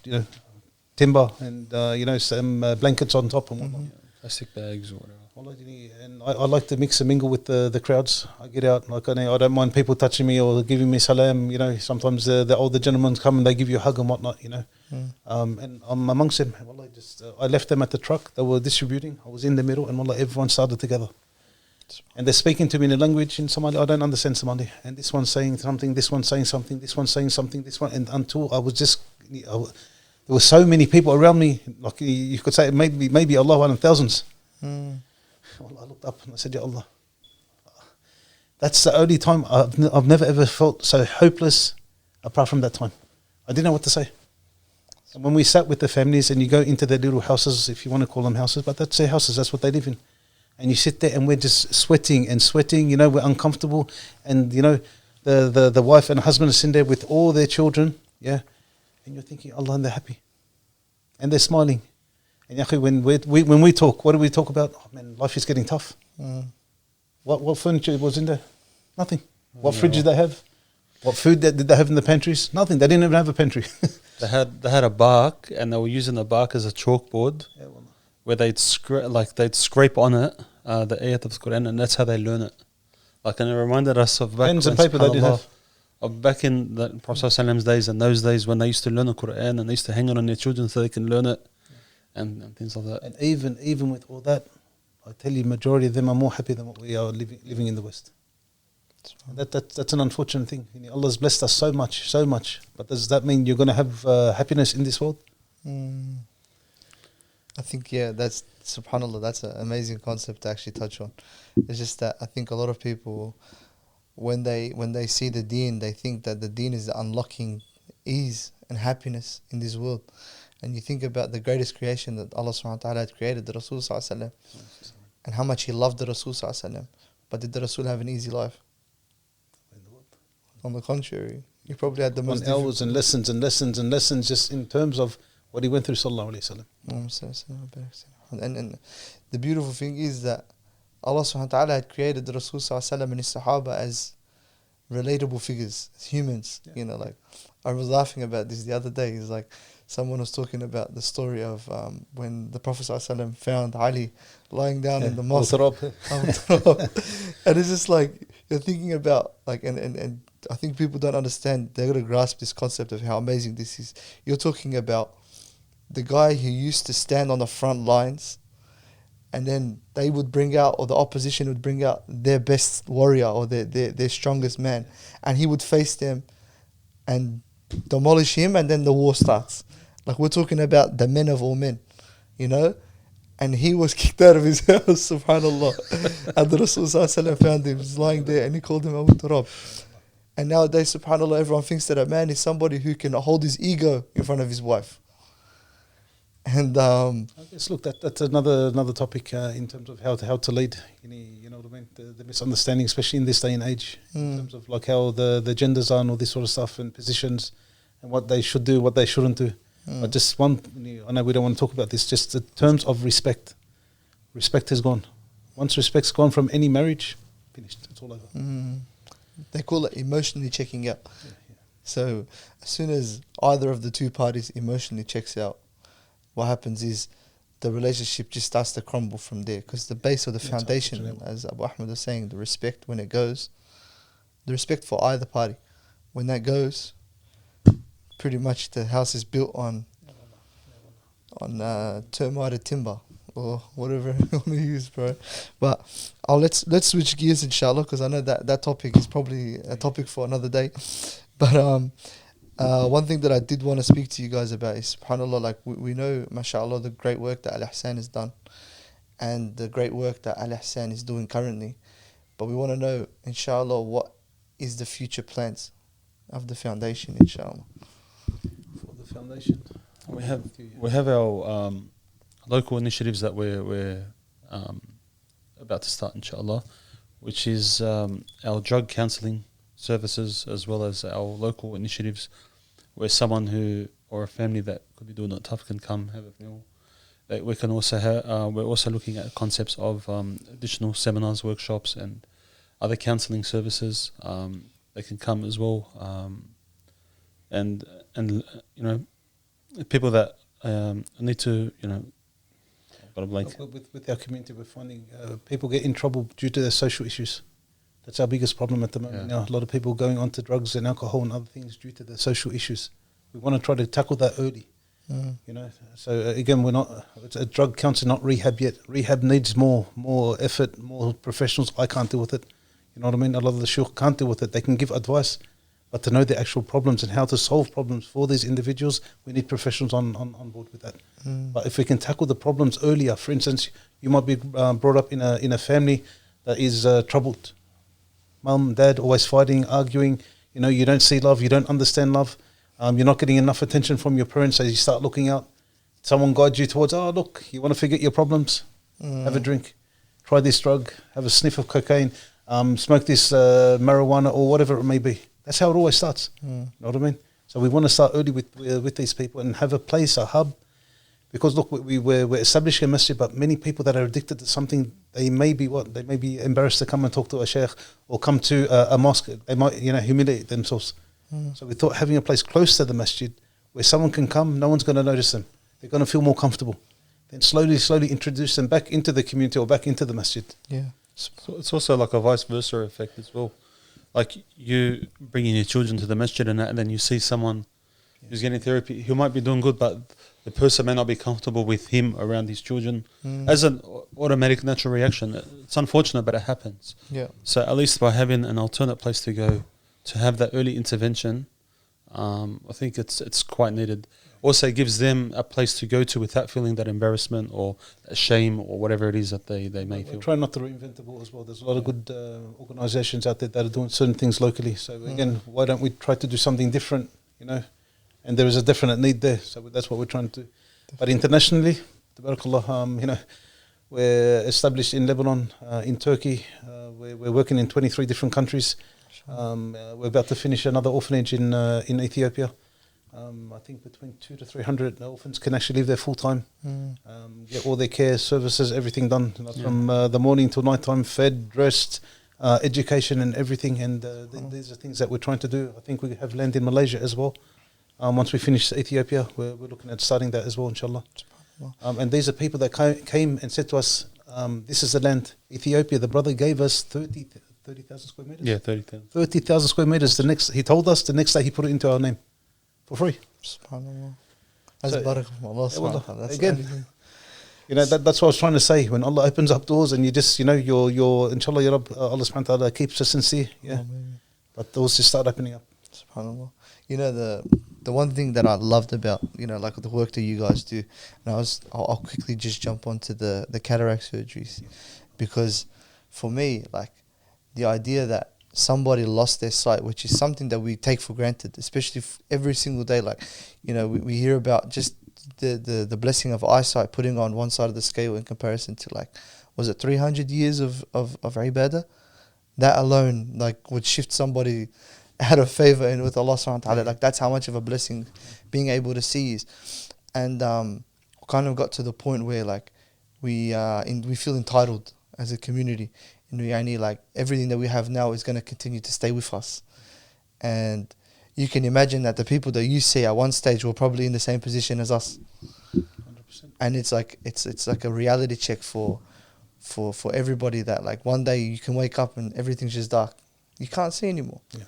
timber and, some blankets on top and whatnot. Plastic bags or whatever. And I like to mix and mingle with the crowds. I get out, I don't mind people touching me or giving me salam. Sometimes the older gentlemen come and they give you a hug and whatnot. And I'm amongst them. I left them at the truck. They were distributing. I was in the middle, and everyone started together. And they're speaking to me in a language in Somali. I don't understand Somali. And this one's saying something. This one's saying something. This one's saying something. This one, and until I was just, there were so many people around me. Like you could say, maybe Allah one in thousands. I looked up and I said, Ya Allah, that's the only time I've never ever felt so hopeless apart from that time. I didn't know what to say. And when we sat with the families and you go into their little houses, if you want to call them houses, but that's their houses, that's what they live in. And you sit there and we're just sweating, we're uncomfortable. And, the wife and husband are sitting there with all their children, and you're thinking, Allah, and they're happy. And they're smiling. And when we talk, what do we talk about? Oh man, life is getting tough. What furniture was in there? Nothing. What fridge did they have? What food did they have in the pantries? Nothing. They didn't even have a pantry. They had a bark, and they were using the bark as a chalkboard, where they'd scrape on it the ayat of the Quran, and that's how they learn it. And it reminded us of back pens and paper they did have. Of back in the Prophet ﷺ's days, and those days when they used to learn the Quran and they used to hang it on their children so they can learn it. And things like that. And even with all that, I tell you, majority of them are more happy than what we are living in the West. That's an unfortunate thing. Allah's blessed us so much. But does that mean you're going to have happiness in this world? I think that's subhanallah. That's an amazing concept to actually touch on. It's just that I think a lot of people, when they see the Deen, they think that the Deen is unlocking ease and happiness in this world. And you think about the greatest creation that Allah subhanahu wa ta'ala had created, the Rasul sallallahu alaihi wasallam, and how much he loved the Rasul sallallahu alaihi wasallam. But did the Rasul have an easy life? On the contrary, he probably had the most hours and lessons just in terms of what he went through, sallallahu alaihi wasallam. And the beautiful thing is that Allah subhanahu wa ta'ala had created the Rasul sallallahu alaihi wasallam and his Sahaba as relatable figures, as humans. I was laughing about this the other day. It's like someone was talking about the story of when the Prophet ﷺ found Ali lying down in the mosque. And it's just like, you're thinking about, and I think people don't understand, they're going to grasp this concept of how amazing this is. You're talking about the guy who used to stand on the front lines, and then they would bring out, or the opposition would bring out their best warrior or their strongest man, and he would face them and demolish him, and then the war starts. We're talking about the men of all men, and he was kicked out of his house, subhanallah. And the Rasul found him, he's lying there, and he called him Abu Turab. And nowadays, subhanallah, everyone thinks that a man is somebody who can hold his ego in front of his wife. And I guess, look, that's another topic in terms of how to lead. You know what I mean? The misunderstanding, especially in this day and age, in terms of how the genders are and all this sort of stuff and positions. and what they should do, what they shouldn't do. But just one, I know we don't want to talk about this, just the terms of respect. Respect is gone. Once respect's gone from any marriage, finished. It's all over. They call it emotionally checking out. Yeah. So as soon as either of the two parties emotionally checks out, what happens is the relationship just starts to crumble from there, because the base of the foundation, as Abu Ahmed was saying, the respect, when it goes, the respect for either party, when that goes, pretty much the house is built on termite timber or whatever you want to use, bro. But let's switch gears, inshallah, because I know that topic is probably a topic for another day. But one thing that I did want to speak to you guys about is, subhanAllah, like we know, mashallah, the great work that Al-Ihsan has done and the great work that Al-Ihsan is doing currently. But we want to know, inshallah, what is the future plans of the foundation, inshallah? For the foundation, We have our local initiatives that we're about to start, inshallah, which is our drug counselling services, as well as our local initiatives where someone who, or a family that could be doing it tough, can come have a meal. We can also we're also looking at concepts of additional seminars, workshops, and other counselling services. They can come as well, and you know, people that need to, you know, I've got a blank. With our community, we're finding people get in trouble due to their social issues. That's our biggest problem at the moment. Now, a lot of people going on to drugs and alcohol and other things due to their social issues. We want to try to tackle that early. You know, so again, it's a drug counselor, not rehab yet. Rehab needs more effort, more professionals. I can't deal with it. You know what I mean? A lot of the sheikh can't deal with it. They can give advice, but to know the actual problems and how to solve problems for these individuals, we need professionals on board with that. But if we can tackle the problems earlier, for instance, you might be brought up in a family that is troubled. Mum, dad, always fighting, arguing. You know, you don't see love, you don't understand love. You're not getting enough attention from your parents as you start looking out. Someone guides you towards, oh, look, you want to forget your problems? Have a drink. Try this drug. Have a sniff of cocaine. Smoke this marijuana or whatever it may be. That's how it always starts. You know what I mean? So we want to start early with these people and have a place, a hub. Because look, we're establishing a masjid, but many people that are addicted to something, they may be embarrassed to come and talk to a sheikh or come to a mosque. They might, humiliate themselves. So we thought having a place close to the masjid where someone can come, no one's going to notice them. They're going to feel more comfortable. Then slowly introduce them back into the community or back into the masjid. Yeah. So it's also like a vice versa effect as well. Like you bringing your children to the masjid and then you see someone who's getting therapy, who might be doing good, but the person may not be comfortable with him around his children. As an automatic natural reaction, it's unfortunate, but it happens. Yeah. So at least by having an alternate place to go, to have that early intervention, I think it's quite needed. Also, it gives them a place to go to without feeling that embarrassment or that shame or whatever it is that they may feel. Try not to reinvent the wheel as well. There's a lot of good organisations out there that are doing certain things locally. So again, why don't we try to do something different, And there is a definite need there. So that's what we're trying to do. But internationally, tabarakallah, we're established in Lebanon, in Turkey. We're working in 23 different countries. We're about to finish another orphanage in Ethiopia. I think between 200 to 300 orphans can actually live there full time. Get all their care, services, everything done from the morning till night time, fed, dressed, education and everything. And these are things that we're trying to do. I think we have land in Malaysia as well. Once we finish Ethiopia, we're looking at starting that as well, inshallah. And these are people that came and said to us, this is the land, Ethiopia. The brother gave us 30,000 square meters. Yeah, 30,000. 30,000 square meters. He told us the next day he put it into our name for free. SubhanAllah. That's barakah from Allah subhanahu wa ta'ala. Again, that's what I was trying to say. When Allah opens up doors and you just, you're inshallah, ya Rabb, Allah subhanahu wa ta'ala keeps us sincere. Yeah. But doors just start opening up. SubhanAllah. The one thing that I loved about, like the work that you guys do, and I'll quickly just jump onto the cataract surgeries, because for me, like the idea that somebody lost their sight, which is something that we take for granted, especially every single day. Like, we hear about just the blessing of eyesight putting on one side of the scale in comparison to, like, was it 300 years of ibadah? That alone, like, would shift somebody out of favor and with Allah subhanahu wa ta'ala. Like that's how much of a blessing being able to see is. And kind of got to the point where like we feel entitled as a community. And we only like everything that we have now is going to continue to stay with us. And you can imagine that the people that you see at one stage were probably in the same position as us. 100%. And it's like a reality check for everybody that like one day you can wake up and everything's just dark. You can't see anymore. Yeah.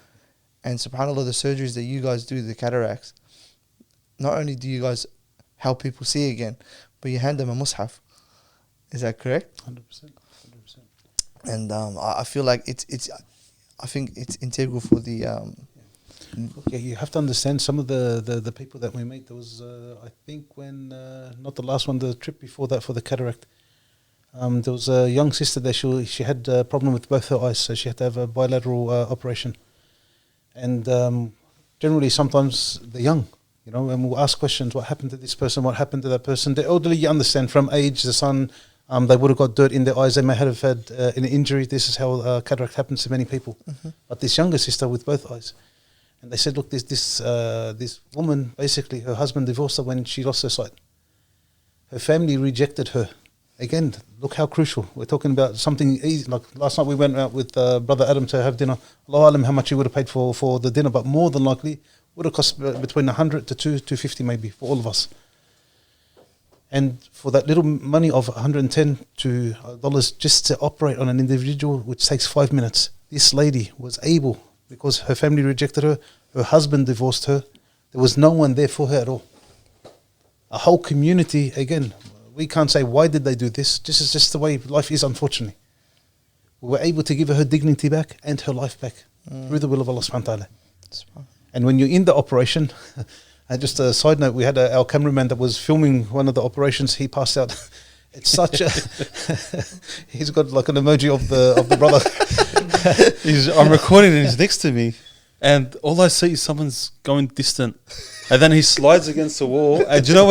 And subhanAllah, the surgeries that you guys do, the cataracts, not only do you guys help people see again, but you hand them a mushaf. Is that correct? 100%. And I feel like I think it's integral for the Yeah, you have to understand some of the people that we meet. There was, I think, when not the last one, the trip before that for the cataract. There was a young sister there. She had a problem with both her eyes, so she had to have a bilateral operation. And generally, sometimes they're young, you know, and we'll ask questions: what happened to this person? What happened to that person? The elderly, you understand, from age, the sun. They would have got dirt in their eyes. They may have had an injury. This is how cataract happens to many people. But this younger sister with both eyes. And they said, look, this woman, basically, her husband divorced her when she lost her sight. Her family rejected her. Again, look how crucial. We're talking about something easy. Like last night we went out with Brother Adam to have dinner. Allahu Alam how much he would have paid for the dinner, but more than likely would have cost between 100 to 250 maybe for all of us. And for that little money of $110 just to operate on an individual, which takes 5 minutes, this lady was able, because her family rejected her, her husband divorced her, there was no one there for her at all. A whole community, again, we can't say why did they do this. This is just the way life is, unfortunately. We were able to give her dignity back and her life back through the will of Allah subhanahu wa ta'ala. And when you're in the operation, just a side note, we had our cameraman that was filming one of the operations. He passed out. It's such a he's got like an emoji of the brother. I'm recording and he's next to me, and all I see is someone's going distant, and then he slides against the wall. And you know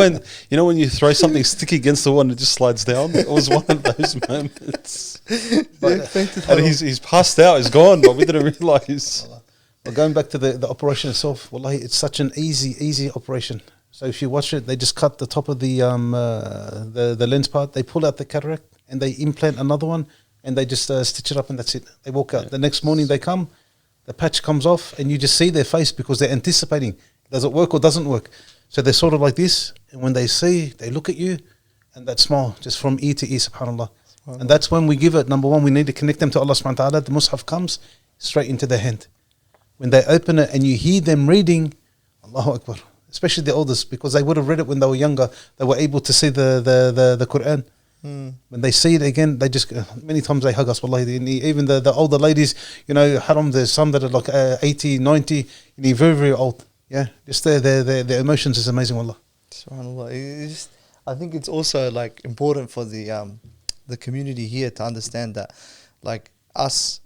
when you throw something sticky against the wall and it just slides down? It was one of those moments. And he's passed out. He's gone, but we didn't realise. Well, going back to the operation itself, wallahi, it's such an easy operation. So if you watch it, they just cut the top of the lens part, they pull out the cataract, and they implant another one, and they just stitch it up, and that's it. They walk out. The next morning they come, the patch comes off, and you just see their face because they're anticipating, does it work or doesn't work? So they're sort of like this, and when they see, they look at you, and that smile, just from ear to ear, subhanAllah. And that's when we give it. Number one, we need to connect them to Allah subhanahu wa ta'ala. The mushaf comes straight into their hand. When they open it and you hear them reading, Allahu Akbar, especially the oldest, because they would have read it when they were younger, they were able to see the Quran. When they see it again, they just, many times they hug us, wallahi. Even the older ladies, you know, haram, there's some that are like 80, 90, very, very old. Yeah, just their emotions is amazing, wallah. SubhanAllah. I think it's also like important for the community here to understand that, like us,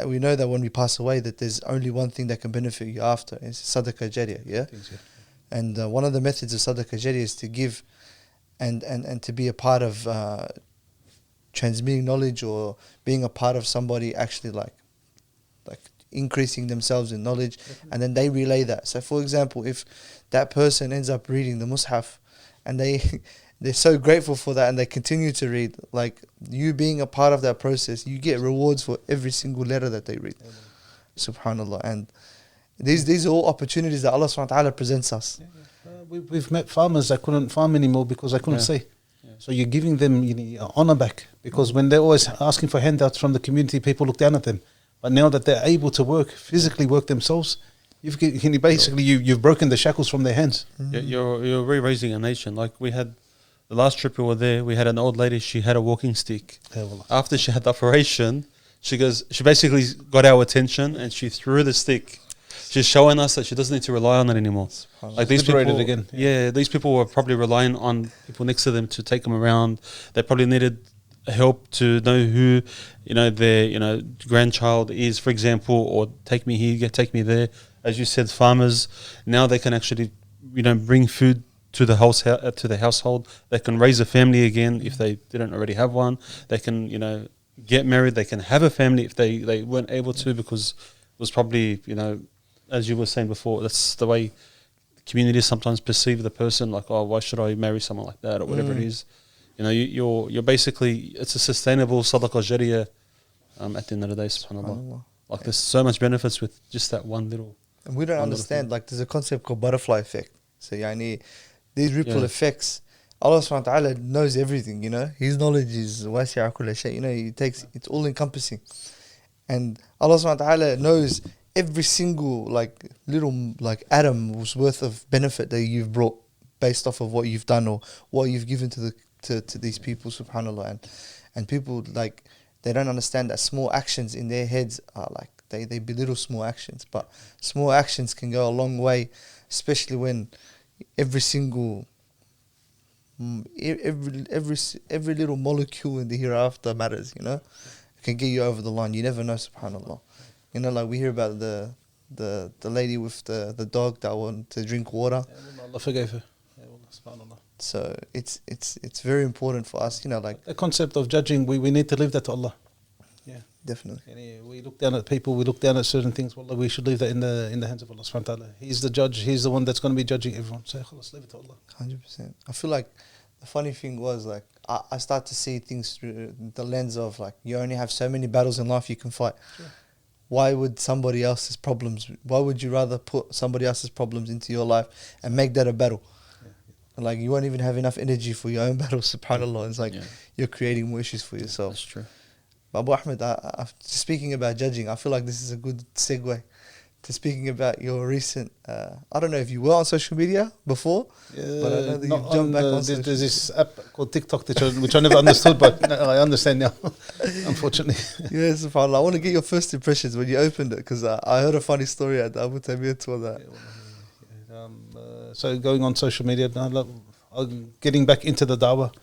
we know that when we pass away, that there's only one thing that can benefit you after. It's sadaqah jariyah, yeah? And one of the methods of sadaqah jariyah is to give and to be a part of transmitting knowledge, or being a part of somebody actually like increasing themselves in knowledge, and then they relay that. So for example, if that person ends up reading the mushaf and they're so grateful for that and they continue to read, like you being a part of that process, you get rewards for every single letter that they read. Subhanallah. And these are all opportunities that Allah subhanahu wa ta'ala presents us. We've met farmers that couldn't farm anymore because they couldn't see. So you're giving them honor back, because when they're always asking for handouts from the community, people look down at them. But now that they're able to physically work themselves, you've broken the shackles from their hands. You're re-raising a nation. Like we had the last trip we were there, we had an old lady, she had a walking stick. After she had the operation, she basically got our attention and she threw the stick. She's showing us that she doesn't need to rely on it anymore. Like these people, again. Yeah, these people were probably relying on people next to them to take them around. They probably needed help to know who, their, grandchild is, for example, or take me here, take me there. As you said, farmers, now they can actually, bring food to the house, to the household. They can raise a family again if they didn't already have one. They can, get married. They can have a family if they weren't able to, because it was probably, as you were saying before, that's the way communities sometimes perceive the person, like, oh, why should I marry someone like that, or whatever it is. You know, you're basically, it's a sustainable sadaqah jariyah at the end of the day, subhanAllah. Like, there's so much benefits with just that one little. And we don't understand, like, there's a concept called butterfly effect. So, yani, these ripple effects, Allah subhanahu wa ta'ala knows everything, you know. His knowledge is wasi'a kulla shay, you know, it's all encompassing. And Allah subhanahu wa ta'ala knows every single, like, little, like, atom's worth of benefit that you've brought based off of what you've done or what you've given to these people, subhanAllah. And people, like, they don't understand that small actions in their heads are like, they belittle small actions, but small actions can go a long way, especially when every single, every little molecule in the hereafter matters, you know. It can get you over the line. You never know, subhanAllah. You know, like we hear about the lady with the dog that wanted to drink water. Allah forgave her. SubhanAllah. So it's very important for us, you know, like the concept of judging, we need to leave that to Allah. Yeah, definitely. And we look down at people, we look down at certain things. Wallah, we should leave that in the hands of Allah subhanahu wa ta'ala. He's the judge, he's the one that's going to be judging everyone. So let's leave it to Allah. 100%. I feel like the funny thing was, like, I start to see things through the lens of, like, you only have so many battles in life you can fight. Sure. Why would somebody else's problems, why would you rather put somebody else's problems into your life and make that a battle? Like, you won't even have enough energy for your own battle, subhanAllah. It's like you're creating more issues for yourself. That's true. But Abu Ahmed, speaking about judging, I feel like this is a good segue to speaking about your recent, I don't know if you were on social media before, but I know that you've jumped back on social. There's this app called Tik Tok which I never understood, but I understand now, unfortunately. Yeah, subhanAllah. I want to get your first impressions when you opened it, because I heard a funny story at the Abu Taymiyyah tour that. So going on social media, getting back into the da'wah,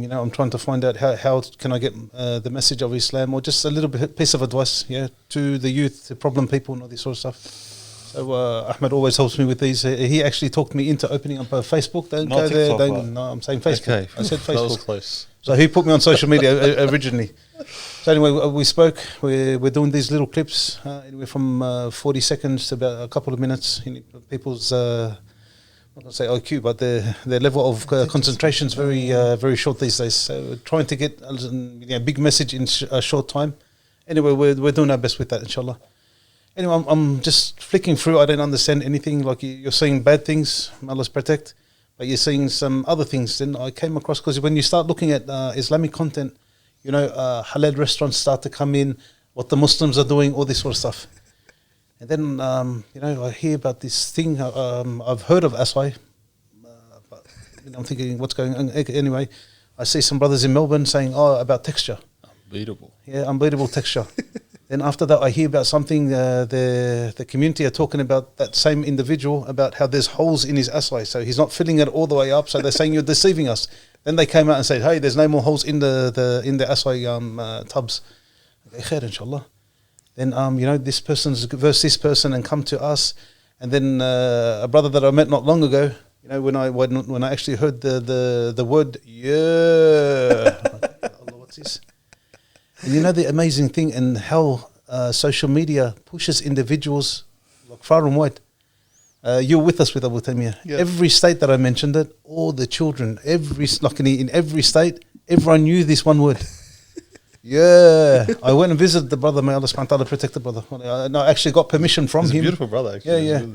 you know, I'm trying to find out how can I get the message of Islam, or just a little bit piece of advice, to the youth, to problem people and all this sort of stuff. So Ahmed always helps me with these. He actually talked me into opening up a Facebook. Don't Not go TikTok, there. No, I'm saying Facebook. Okay. I said Facebook. That was close. So he put me on social media originally. So anyway, we spoke. We're doing these little clips, anywhere from 40 seconds to about a couple of minutes. People's, I'm not going to say IQ, but their level of concentration is very short these days. So we're trying to get a big message in a short time. Anyway, we're doing our best with that, inshallah. Anyway, I'm just flicking through. I don't understand anything. Like, you're seeing bad things, may Allah's protect, but you're seeing some other things. Then I came across, because when you start looking at Islamic content, you know, halal restaurants start to come in, what the Muslims are doing, all this sort of stuff. And then, you know, I hear about this thing. I've heard of Asai, but you know, I'm thinking, what's going on? Anyway, I see some brothers in Melbourne saying, about texture. Unbeatable. Yeah, unbeatable texture. Then after that, I hear about something, the community are talking about that same individual, about how there's holes in his Asai, so he's not filling it all the way up, so they're saying you're deceiving us. Then they came out and said, hey, there's no more holes in the Asai tubs. Okay, khair, inshallah. Then, you know, this person's verse this person and come to us. And then a brother that I met not long ago, you know, when I actually heard the word, Allah, what's this? And you know the amazing thing, and how social media pushes individuals like far and wide. You're with us with Abu Taymiyyah. Yeah. Every state that I mentioned it, all the children, in every state, everyone knew this one word. Yeah, I went and visited the brother. May Allah subhanahu wa ta'ala protect the brother. I actually got permission from him. He's a beautiful brother, actually. Yeah.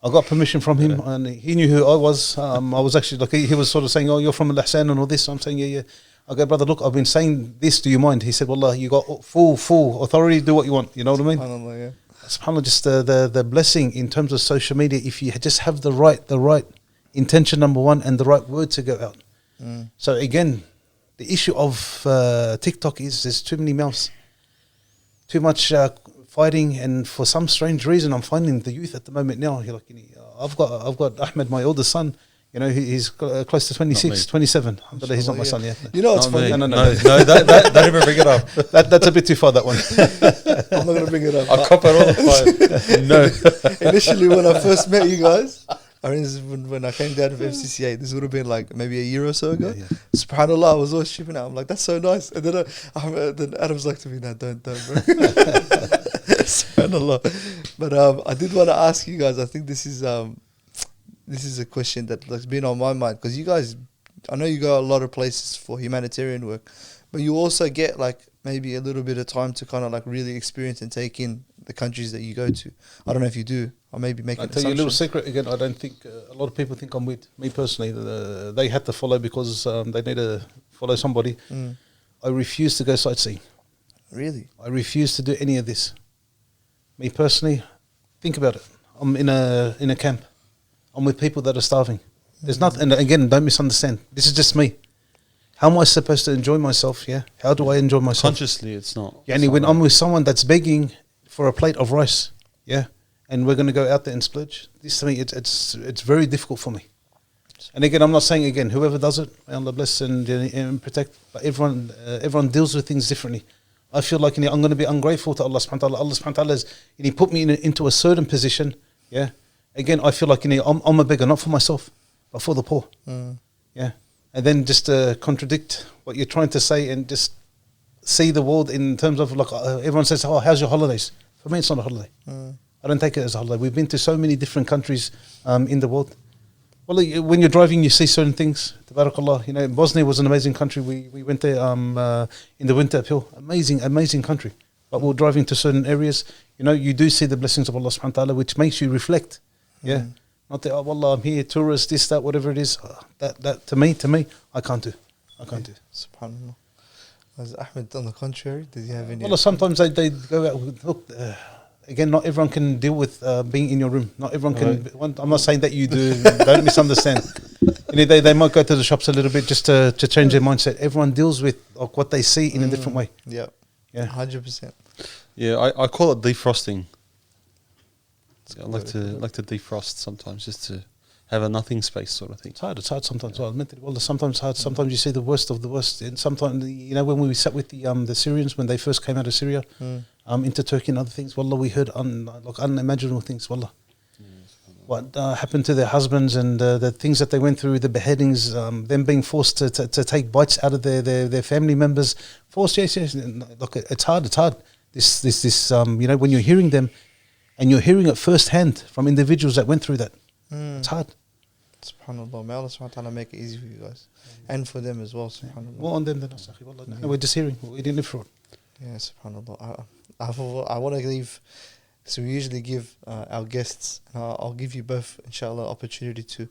I got permission from him, and he knew who I was. I was actually like, he was sort of saying, "Oh, you're from Al-Ihsan and all this." I'm saying, "Yeah." I go, "Brother, look, I've been saying this. Do you mind?" He said, "Wallah, you got full authority. Do what you want." You know what I mean? SubhanAllah, yeah. SubhanAllah, just the blessing in terms of social media. If you just have the right intention, number one, and the right word to go out. So again, the issue of TikTok is there's too many mouths, too much fighting, and for some strange reason, I'm finding the youth at the moment now. You're like, I've got Ahmed, my oldest son. You know, he's close to 26, 27. But he's not my son yet. You know what's funny? No, don't even bring it up. That's a bit too far, that one. I'm not going to bring it up. I'll cop it all the time. No. Initially, when I first met you guys, I mean, this is when I came down to FCCA, this would have been like maybe a year or so ago. Yeah. SubhanAllah, I was always shipping out. I'm like, that's so nice. And then Adam's like to me, no, don't, bro. Subhanallah. But I did want to ask you guys. I think this is a question that's been on my mind, because you guys, I know you go a lot of places for humanitarian work, but you also get like maybe a little bit of time to kind of like really experience and take in the countries that you go to. I don't know if you do, or maybe make. I'll tell you a little secret again. I don't think a lot of people think I'm weird. Me personally, they had to follow because they need to follow somebody. I refuse to go sightseeing. Really? I refuse to do any of this. Me personally, think about it. I'm in a camp. I'm with people that are starving. There's nothing. And again, don't misunderstand. This is just me. How am I supposed to enjoy myself? Yeah. How do I enjoy myself? Consciously, it's not. Yeah. And when I'm with someone that's begging for a plate of rice, yeah, and we're going to go out there and splurge. This to me, it's very difficult for me. And again, I'm not saying again, whoever does it, may Allah bless and protect. But everyone deals with things differently. I feel like I'm going to be ungrateful to Allah subhanahu wa ta'ala. Allah subhanahu wa ta'ala has put me into a certain position. Yeah. Again, I feel like I'm a beggar, not for myself, but for the poor. Yeah. And then just contradict what you're trying to say and just see the world in terms of like everyone says, oh, how's your holidays? For me, it's not a holiday. I don't take it as a holiday. We've been to so many different countries in the world. Well, when you're driving, you see certain things. Tabarakallah. Bosnia was an amazing country. We went there in the winter uphill. Amazing country. But we're driving to certain areas. You do see the blessings of Allah subhanahu wa ta'ala, which makes you reflect. Yeah. Not that, oh, wallah, I'm here, tourist, this, that, whatever it is. That to me, I can't do. Subhanallah. Was Ahmed on the contrary? Did you have any? Well, sometimes they go out with, look, again, not everyone can deal with being in your room. Not everyone can. I'm not saying that you do. Don't misunderstand. They might go to the shops a little bit just to change their mindset. Everyone deals with what they see in a different way. Yeah. 100%. Yeah, I call it defrosting. I like to defrost sometimes, just to have a nothing space sort of thing. It's hard sometimes. Well, admit it. Well, sometimes hard. Sometimes you see the worst of the worst. And sometimes, when we sat with the Syrians when they first came out of Syria, into Turkey and other things, wallah, we heard unimaginable things. Wallah, what happened to their husbands and the things that they went through, the beheadings, them being forced to take bites out of their family members. Forced, yes. Look, it's hard. This when you're hearing them, and you're hearing it firsthand from individuals that went through that. It's hard. SubhanAllah. May Allah subhanahu wa ta'ala make it easy for you guys. And for them as well, SubhanAllah. More on them than us, we're just hearing. We didn't live through it. Yeah, SubhanAllah. I want to leave, so we usually give our guests, I'll give you both, inshallah, opportunity to,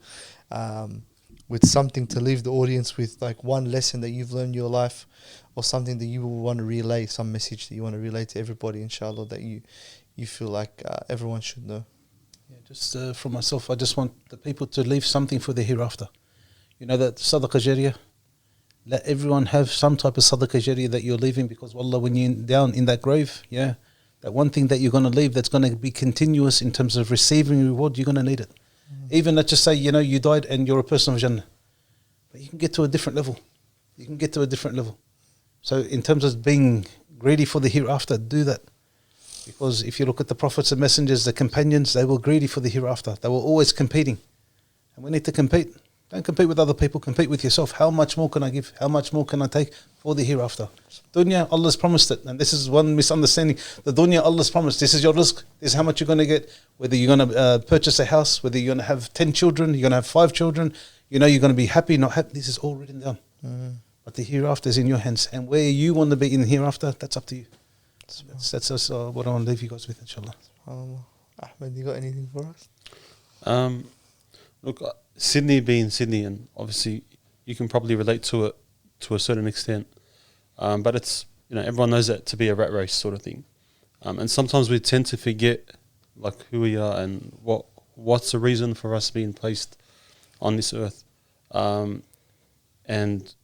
with something to leave the audience with, like one lesson that you've learned in your life, or something that you will want to relay, some message that you want to relay to everybody, inshallah, that you feel like everyone should know. Yeah, just for myself, I just want the people to leave something for the hereafter. That sadaqah jariyah, let everyone have some type of sadaqah jariyah that you're leaving, because wallah, when you're down in that grave, that one thing that you're going to leave that's going to be continuous in terms of receiving reward, you're going to need it. Even let's just say, you died and you're a person of Jannah, but you can get to a different level. So in terms of being greedy for the hereafter, do that. Because if you look at the prophets and messengers, the companions, they were greedy for the hereafter. They were always competing. And we need to compete. Don't compete with other people, compete with yourself. How much more can I give? How much more can I take for the hereafter? Dunya, Allah's promised it. And this is one misunderstanding. The dunya, Allah's promised. This is your rizq. This is how much you're going to get. Whether you're going to purchase a house, whether you're going to have 10 children, you're going to have 5 children, you're going to be happy, not happy. This is all written down. But the hereafter is in your hands. And where you want to be in the hereafter, that's up to you. That's what I want to leave you guys with, inshallah. Ahmed, you got anything for us? Look, Sydney being Sydney, and obviously you can probably relate to it to a certain extent, but it's everyone knows that to be a rat race sort of thing, and sometimes we tend to forget like who we are and what's the reason for us being placed on this earth, and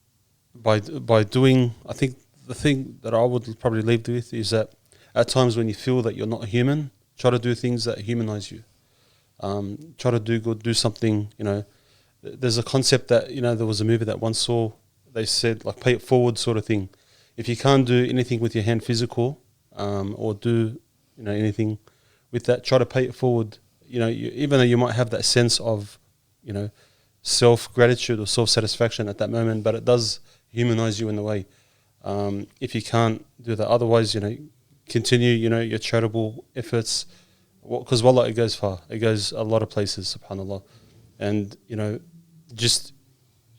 by doing, I think the thing that I would probably leave with is that at times when you feel that you're not human, try to do things that humanize you. Try to do good, do something, There's a concept that, there was a movie that once saw, they said, like, pay it forward sort of thing. If you can't do anything with your hand physical, or do, anything with that, try to pay it forward. Even though you might have that sense of, self-gratitude or self-satisfaction at that moment, but it does humanize you in a way. If you can't do that, otherwise, continue, you know, your charitable efforts, because wallah, it goes far. It goes a lot of places, subhanallah. And, you know, just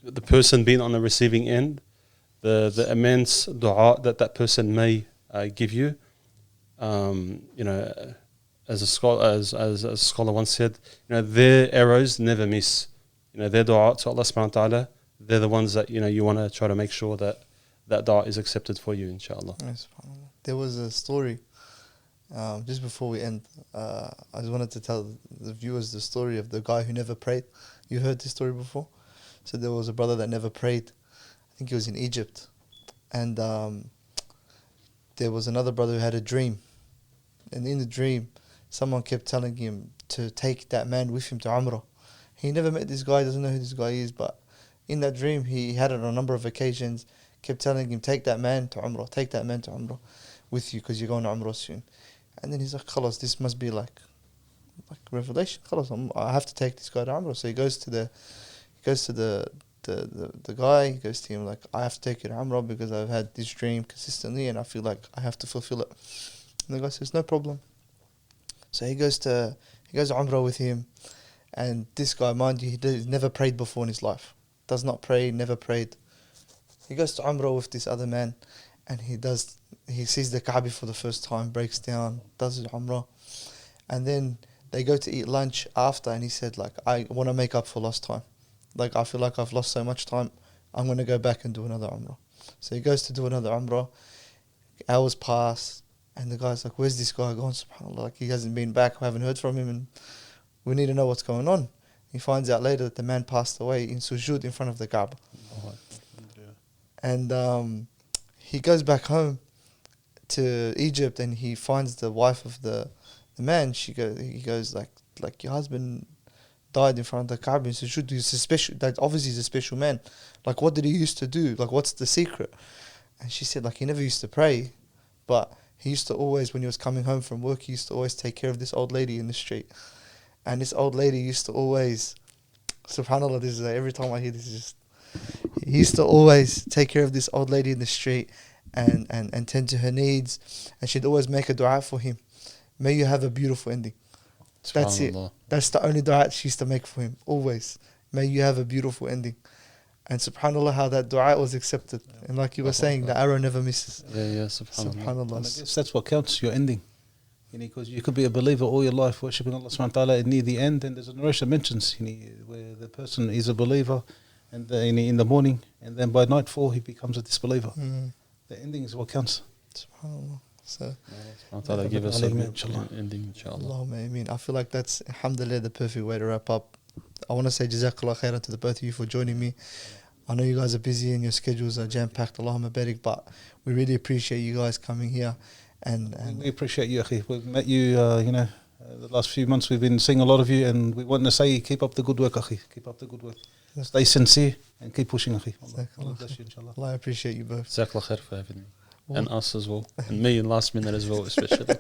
the person being on the receiving end, the immense dua that person may give you, you know, as a scholar once said, you know, their arrows never miss. You know, their dua to Allah subhanahu wa ta'ala, they're the ones that, you know, you want to try to make sure that dua is accepted for you, inshallah. Yes, there was a story, just before we end, I just wanted to tell the viewers the story of the guy who never prayed. You heard this story before? So there was a brother that never prayed. I think he was in Egypt. And there was another brother who had a dream. And in the dream, someone kept telling him to take that man with him to Umrah. He never met this guy, doesn't know who this guy is, but in that dream, he had it on a number of occasions, kept telling him, take that man to Umrah, take that man to Umrah with you, because you're going to Umrah soon. And then he's like, khalas, this must be like revelation. Khalas, I have to take this guy to Umrah. So he goes to the guy, he goes to him like, I have to take you to Umrah because I've had this dream consistently and I feel like I have to fulfill it. And the guy says, no problem. So he goes to Umrah with him, and this guy, mind you, he's never prayed before in his life. Does not pray, never prayed. He goes to Umrah with this other man, and he sees the Kaaba for the first time, breaks down, does his Umrah, and then they go to eat lunch after, and he said like, I want to make up for lost time. Like, I feel like I've lost so much time, I'm going to go back and do another Umrah. So he goes to do another Umrah, hours pass, and the guy's like, where's this guy gone, subhanAllah, like he hasn't been back, we haven't heard from him, and we need to know what's going on. He finds out later that the man passed away in sujood in front of the Kaaba. And he goes back home to Egypt, and he finds the wife of the man. He goes like your husband died in front of the Kaaba in sujood. He's a special, that obviously he's a special man. Like, what did he used to do? Like, what's the secret? And she said like, he never used to pray, but he used to always, when he was coming home from work, he used to always take care of this old lady in the street. And this old lady used to always, subhanAllah, this is every time I hear this, just, he used to always take care of this old lady in the street and tend to her needs. And she'd always make a dua for him. May you have a beautiful ending. That's it. That's the only dua she used to make for him, always. May you have a beautiful ending. And subhanAllah, how that dua was accepted. And like you were saying, the arrow never misses. Yeah, subhanAllah. And I guess that's what counts, your ending. Because you could be a believer all your life, worshipping Allah subhanahu wa ta'ala, and near the end, and there's a narration mentions where the person is a believer and in the morning, and then by nightfall he becomes a disbeliever. The ending is what counts. SubhanAllah. So, Allah give us an ending, inshallah. Allahumma ameen. I feel like that's, alhamdulillah, the perfect way to wrap up. I want to say Jazakallah khairan to the both of you for joining me. I know you guys are busy and your schedules are jam-packed, Allahumma barik, but we really appreciate you guys coming here. And we appreciate you, Akhi. We've met you, the last few months we've been seeing a lot of you, and we want to say keep up the good work, Akhi. Keep up the good work. Stay sincere and keep pushing, Akhi. Allah bless you, inshallah. Allah, I appreciate you both. Jazakallah khair for having me. And us as well. And me in last minute as well, especially.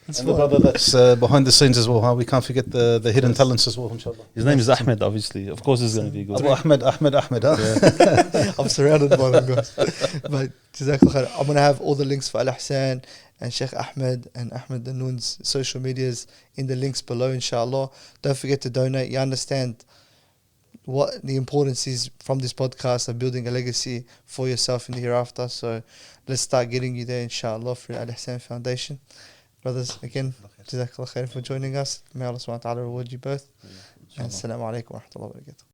And the brother that's behind the scenes as well, huh? We can't forget the hidden talents as well, inshallah. His name is Ahmed, obviously. Of course it's going to be good. Ahmed, huh? Yeah. I'm surrounded by them guys. But Jazakallah khair. I'm going to have all the links for Al-Ihsan and Sheikh Ahmed and Ahmed Dannoun's social medias in the links below, inshallah. Don't forget to donate. You understand what the importance is from this podcast of building a legacy for yourself in the hereafter. So let's start getting you there, inshallah, for Al-Ihsan Foundation. Brothers, again, Jazakallah khair for joining us. May Allah subhanahu wa ta'ala reward you both. And assalamu alaikum wa rahmatullahi wa barakatuh.